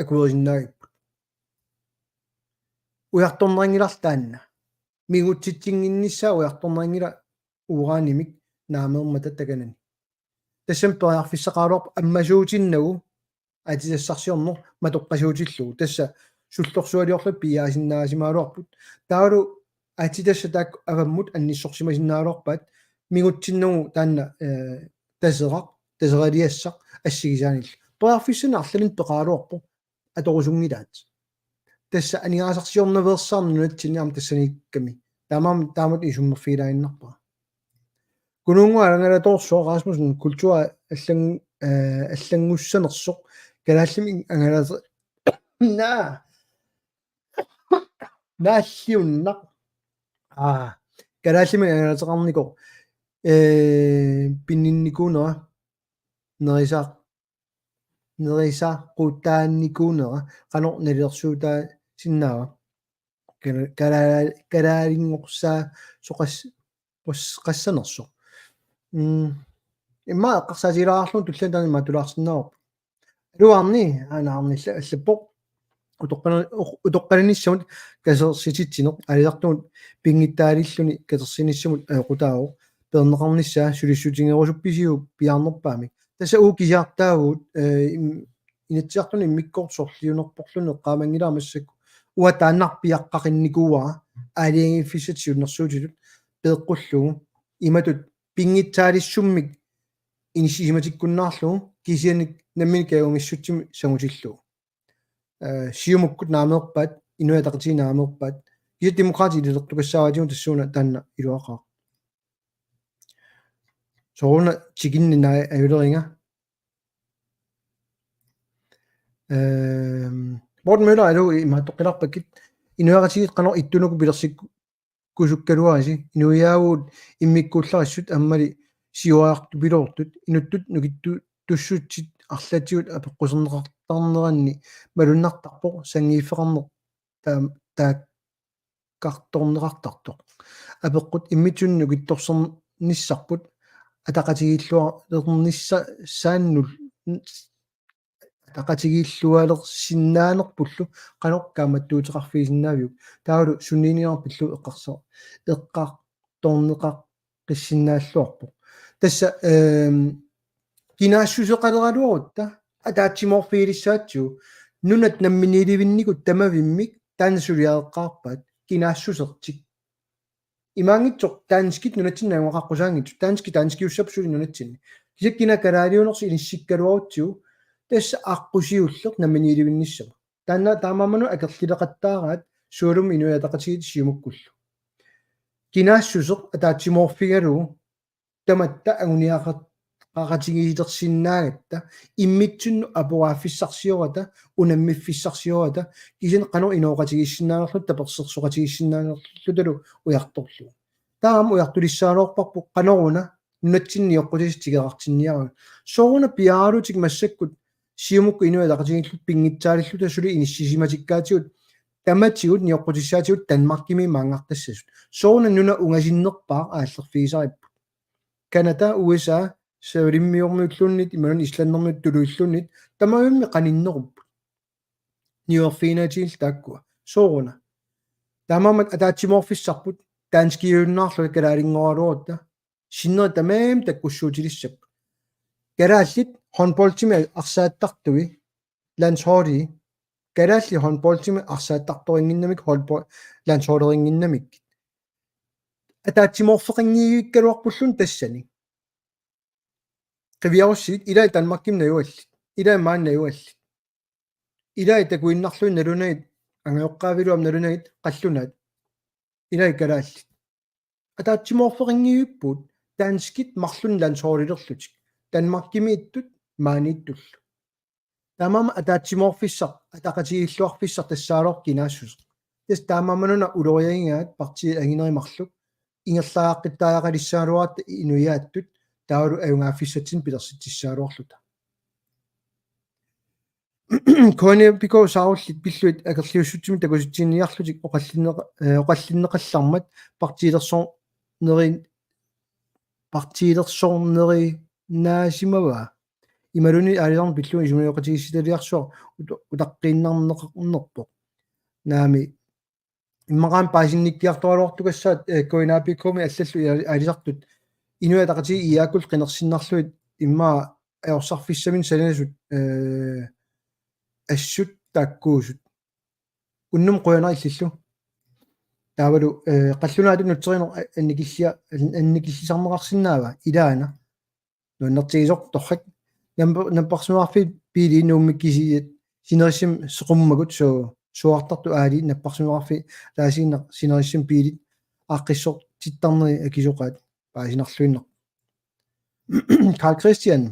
akuerisinnaagippu ujartorneringillartaanna mingutsitsinginnissaa ujartorneringila uuraanimik naameermata takanani тассампериарфиссақаалуарпа аммасуутиннагу атисассарсиорнер матоққасуутиллугу тасса суллорсуалиорлу пиаасиннаасимаалуарпут таалу атитасса таак аваммут анниссорсимасиннаалуарпаат мигутсиннагу таанна тасерақ тасералиассақ ассигисаанилла периарфиссана арлалин пеқаалуарпу аторусунгилаат тасса анигаасарсиорневерсаарнунатсиниарма тассаникками таамаам таамат исуммерфилаиннарпаа Kunuunguarangala torsuo Rasmussen kultura аллангуссанерсоq kalaallim angalase naa naалliunnaq kalaallim angalaseqarniko pinninnikuunera nerisaaqquttaannikuunera qanoq nalilersuutaa sinnaava kalaalinngorsaa soqas qassanersoq имма эққарсаатилаарарлун туллан таани матулаарсиннаавоқ алуарни аанаарнилла аллаппоқ утоққаниссамут касерсититсинеқ алилартумут пингиттаалиллуни касерсиниссамут аёқутаавоқ пернеқарнissaа сулиссутингерусупписиу пиаарнерпаами тасса уукисаартаагут инатсиартуни иммиккоорсорлиунерпорлуни эққаамангилаамассакку уа тааннарпиаққақинникууара аалиангиффиссатсиуннэрсуутилут пеэққуллугу иматут пингитсаалиссуммик инисиматиккуннаарлугу кисианик наммини каагумиссутсими сагутиллугу сиумуккут наамеерпаат инуятақатинаамеерпаат киса демократи илертукассааватиун тассууна таанна илуақаа соруна чигиннина аюлеринга Morten Møller алу имааттоққиларпаккит инуяратигит қанор иттунуку пилерсикку кусуккалуаси инуяагуут иммиккууллариссут аммали сиуаарту пилоортут инуттут нукитту туссутсит арлатигут апеққусернеқартарнеранни малуннартарпоқ сангииффеқарнеқ тааккарторнеқартартоқ апеққут иммитсунну китторсерниссарпут атақатигииллуа лернисса сааннул атақатигииллуалерсиннаанерпуллу қаноқ кааматтуутеқарфигисиннаавиук таалу сунниниарпиллу эққарторнеқаққиссиннааллуарпоқ тасса кинаассусеқалералуарутта атаатсиморфиилиссаатсуу нунат намминиливинникут тамавиммик таансулиаэққарпаат кинаассусертик имаангитсоқ таанскит нунатсиннаангоқаққусаангитсу таанскиуссапсули нунатсинни кисаккина калаалиунерси иниссиккалуарутсуу тасса аққусиуллеқ намминиливинниссама таанна таамааману акерлилеқаттаараат суулум инуятақатигит сиумуккуллу кинаассусеқ атаатсиморфигалуу таматта агуниақатигиитерсиннаагатта иммитсунну апуааффиссарсиората унаммиффиссарсиората кисин қано инооқатигиссиннаанерлут таперсерсоқатигиссиннаанерлу талу уярторлу таам уяртулиссаалуорпарпу қаноруна нунатсинниоққутис тигеқартинниару соруна пиаарутик массаккут сиумукку инуятақатигиллут пингитсаалиллу тасули иниссисиматиккаатигут таматигут ниоққутиссаатигут танмаркими маангартассасут соруна нуна унгасиннерпаа ааллерфигисариппут Канада USA савриммиормиуллуннит иманун исланнэрмиут тулуиллуннит тамавимми қаниннеруппут ниуерфинаатигил тааккуа соруна тамамат атаатсиморфиссарпут таанскиууннаарлу калаалингоалуарутта синнер тамаам таккуссуутилиссап калааллит хонболтими арсааттартуи лансхори калаалли хонболтими арсааттарторингиннамик холбо лансхолерингиннамик атаатсиморфеқингииккалуарпуллун тассани қивиаруссит илай танмакким наюаллит илай маан наюаллит илай такуиннарлуи налунагит ангеоққаавилуам налунагит қаллунаат илай калааллит атаатсиморфеқингииппут таанскит марлун лансхолилерлутик танмаккими иттут maaнииттуллу тамама атаатсиморфиссар атақатигиллуарфиссар тассаалоор кинаассус тас таамамануна улориагингаат парти агинеримарлук ингерлааққиттааяқалиссаалуарта инуяаттут таалу аюнгааффиссатсин пилерситсissaaluarluta коне пико сауллит пиллуит акерлиуссутсими такуситсинниарлутик оқаллиннеқаллармат партиилерсорнери наасимава ималуни алиларн пиллуи исумиоқатигисситалиарсуар утаққииннарнеқарнерпоқ наами иммақаан паасинниккиарторалуартукассаат коинаапиккуми аллаллу алисартут инуятақати иаакул қинерсиннарлуит иммаа аорсарфиссамин салинасут ассут тааккуусут уннум қуянаиллиллу таавалу қаллунаату нутсеринер анникиллисарнеқарсинаава илаана нуаннертигисоқ торрак нампарсуарфи пили нууммиккисиит синериссим сеқуммагут суартарту аали наппарсуарфи таасииннер синериссим пилит ааққиссор титтарнери акисоқаат паасинарлуиннер Carl Christian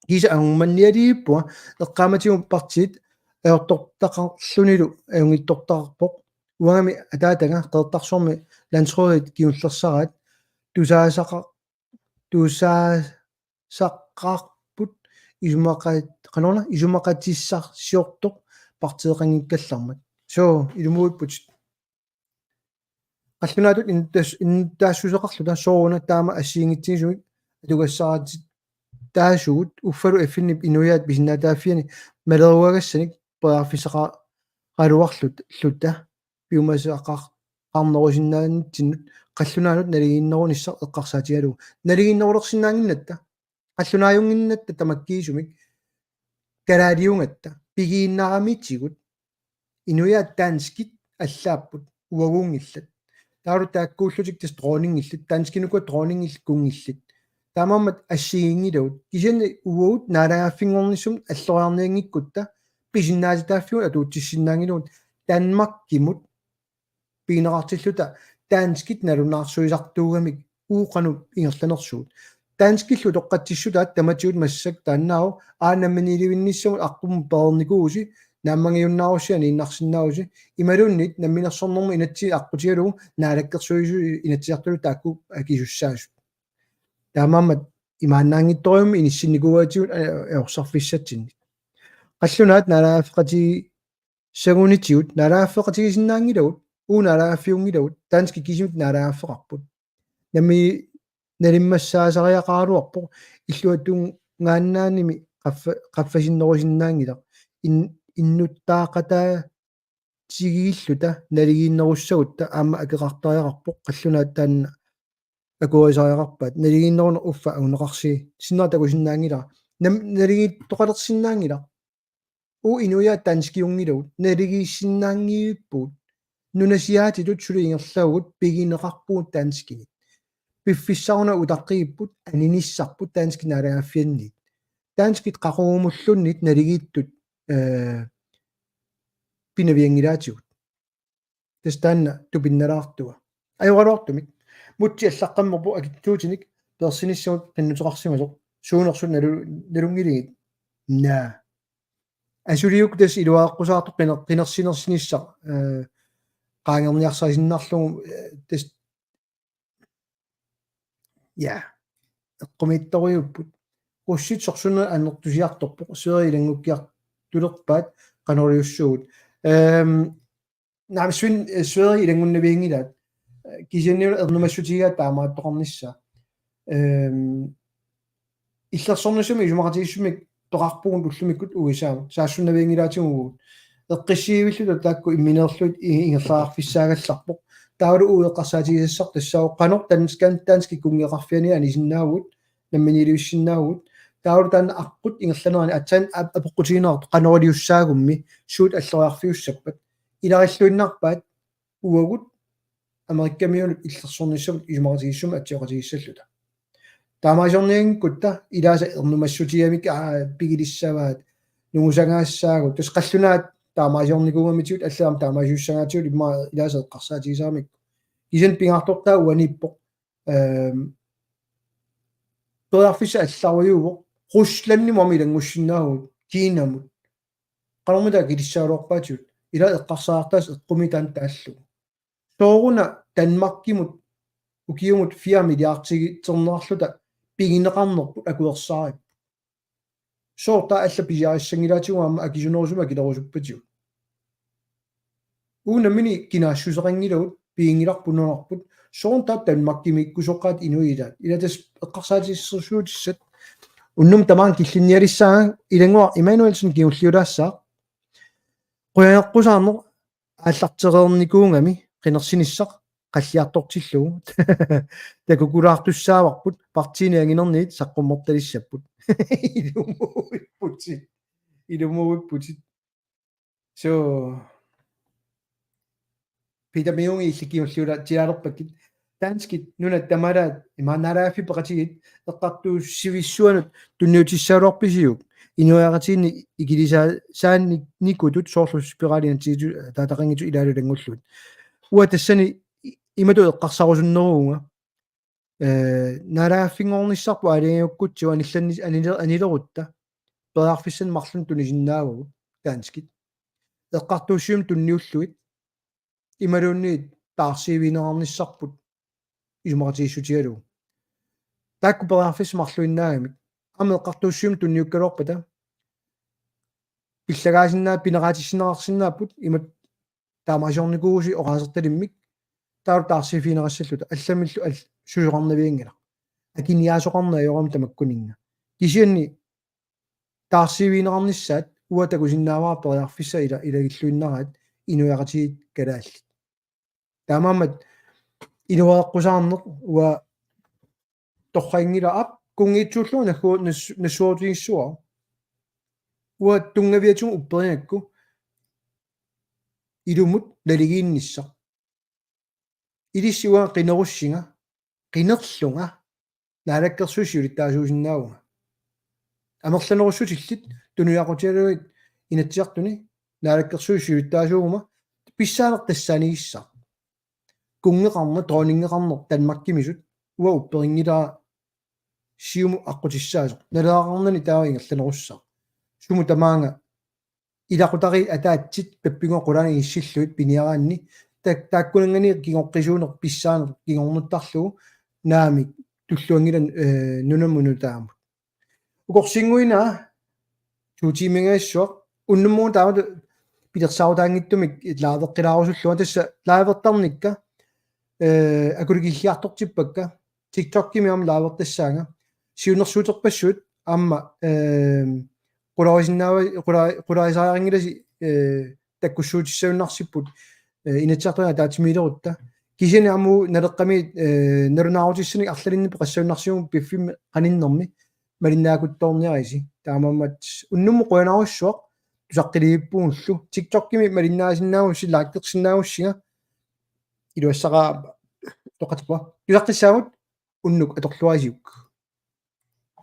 kisa angmannialiippua eqqaamatium partit eortortaqarlunilu aungittortarpoq uangami ataatanga qeertarsormi landsrådet kiullersarat tusaasaqarput isumaqatissarsiortoq partieqangikkаллармат so ilumuipпут qallunaatut intaassусеқарлута соруна таама ассиингитсигисумик атугассааратит таасугут уффалу аффиннип инуяат писинаатааффиани малеруагассаник пеарфисаqa qalуарлут лута пиумасаақар qarnerusиннаанитсиннут qallunaanut налигииннерунisса эққарсаатигалу налигииннерулерсинаангиннатта qallunaajunginnatта тамаккиисумик калаалиунгатта пигииннарамитсигут инуяат таанскит аллааппут уагуунгиллат таару тааккууллутик тас дронингиллит таанскинукка дронингиллкунгиллит таамаамат ассигингилавут кисиани уагут наалагааффингорнissum аллориарниангиккутта писиннааситааффиу атуутсиссиннаангилуут Danmarkкимут пигинеқартиллута таанскит налунаарсуисартуугамик ууқанут ингерланерсуут таанскиллу тоққатсиссутаат таматиут массак тааннаау аанамминиливинниссамут аққум пеерникууси нааммангиуннаарусиани иннарсиннааруси ималуннит намминерсорнэрму инатси аққутигалугу наалаккерсуису инатсиартулу таакку акисуссаасут таамаамат имааннаангитториумми иниссинникуаатигут аорсарфиссатсинни қаллунаат налааффеқати сагунитигут налааффеқатигисиннаангилавут ууналааффиунгилавут таански кисимит налааффеқарпут намми налиммассаасариақаруарпо иллуаттун гааннааними qaffasиннерусиннаангила иннуттаақатаа тигииллута налигииннеруссагутта аама акеқартариақарпо қаллунаат таанна акуисариақарпаат налигииннеруна уффа агунеқарси синнаатакусиннаангила налигииттоқалерсиннаангила у инуя танскиунгилавут налигииссиннаангииппут нунасиаатитут сулиингерлаагут пигинеқарпуут таанскини пиффиссаруна утаққииппут аниниссарпут таанскинаалагааффианнит таанскит қақуумуллуннит налигииттут пинавиангилаатигут тастанна тупинналаартуа аюралуартумик мутти аллаққаммерпу акиттуутиник персиниссамут qinnuteqarsimasоq суунерсут налунгилигит наа асулиук тас илуааққусаартоқ qinерсинерсинissaq qaangерниарсарисиннарлугу тас я эққумиитториуппут уссит сорсуна аннертусиарторпоқ сеерилангуккиар тулерпаат qanorliussугут наамсвин сеери илангуннавиингилаат кисианниула ернумассутигаат таамааттоқарнisса иллерсорнусуми исумақатигиссумик тоқарпугун туллумиккут уисаама саассуннавиингилаатигугут эққиссиивиллута таакку имминеерлут ингерлаарфиссаагалларпоқ таалу уеққарсаатигиссар тассао қанор тански кунгеқарфиани анисиннаавут намминилуиссиннаавут таалу таана аққут ингерланерани атсаан апоққутигинеэрт қанорилиуссаагумми суут аллориарфиуссаппат илариллуиннарпаат уагут америккамиунут иллерсорниссамут исумақатигиссума атсиоқатигиссаллута таамаасорниангкутта илааса ернумассутиамик пигилиссаваат нугусангаассаагут тас қаллунаат таамаасорникугамитигут аллаам таамаасуссагаатигут имма илааса эққарсаатигисаамик кисен пингаартортаа уаниппоқ тоарфиса алларуйуувоқ русланни мамилангуссинаагут киинамут qanormita kilissaaluarpaatut ila eqqarsaartaas eqqumitaan taallugu sooruна Danmarkimut ukiumut 4 milliardernerluta pigineqarnerput akuersaarip soorta alla pisiarissangilaatiguamma akisunerusuma kilerusuppatigut uunamini kinaassuseqangilagut piingilarpununarput soorta Danmarkimikkusoqqaat inuilaat ilatas eqqarsaatisersuutissat unnum tamaan killinnialissaa ilangua Immanuelsen kiulliulaassаа qoyaqqusаарner ааллартерерникуунгами qinерсинissaq qalliartortillugu takukulaartussaavarput partiinianginerniit saqqummertalissapput ilumuipputit so Peter Meungi illikiulliula tialerpakkit taanskit nuna tamalaat imaanaalaafi peqatigit eqqartuussivissuanut tunniutissaaluarpisiuk inuaqatiinni ikilisaa saanni nikutut soorluspiraalinatsiitu taataqangitu ilaalulangullut uatassani imatu eqqarsarusunneruunga налааффингорнissarpu алингиуккутсу анилерутта периарфиссан марлун тунисиннаавагу таанскит эққартууссиум тунниуллуит ималуунниит таарсиивинеқарниссарпут исумақатииссутигалу таакку периарфис марлуиннаагамик ама эққартууссиум тунниуккалуарпата пиллагаасиннаа пинераатиссинеқарсинааппут имат таамаасиорникууси оqaасерталиммик таа таарсиифинерассаллута алламиллу сусоқарнавиингала акиниаасоқарнаа йорам тамаккунинга кисианни таарсиивинеқарниссаат уатакусиннааваа периарфисса илагиллуиннараат инуяқатигит калаалли таамаамат инуааққусаарнеқ уа торраингила ап кунгиитсууллуа нассуутигиссуа уа тунгавиатун уппериакку илумут налигииннисса илиссуа қинеруссинга қинерлунга наалаккерсуусиулиттаасуусиннаауга амерланеруссутиллит тунуяқутиалуит инатсиартуни наалаккерсуусиулиттаасуугума писсаанертассааниисса кунгеқарна тронингеқарнер танмаккимисут уа упперингилаа сиуму аққутиссаасо налеақарнани таавингерланерусса суму тамаанга илақутари атаатсит пеппиго қулани иссиллуит пиниараанни тааккунангани кигоққисуунер писсаанер кигорнуттарлугу наамик туллуангилан нунаммунутаамут укорсингуина туутимингассуақ уннуммуу таамат пилерсаутаангиттумик лаавеққилаарусуллуа тасса лаавертарникка акулигиллиартортиппакка TikTok-кимиам лаавертассаага сиунерсуутерпассуут аама qularisaaringilasi takkussuutissaunnarsipput inatsaartuna taatimiilerutta kisini amu naleqqami narunaarutissanik arlalinnipu qassaunarsiumu piffimmi qaninnermi malinnaakuttoorniarisi taamammat unnummu qoyanarussuaq tusaqqiliippuungullu TikTok-kimi malinnaasinnaamu sillaakkersinnaamussiga iluassaqaa toqatpa tusaqqissaamut unnuk atorluasiuk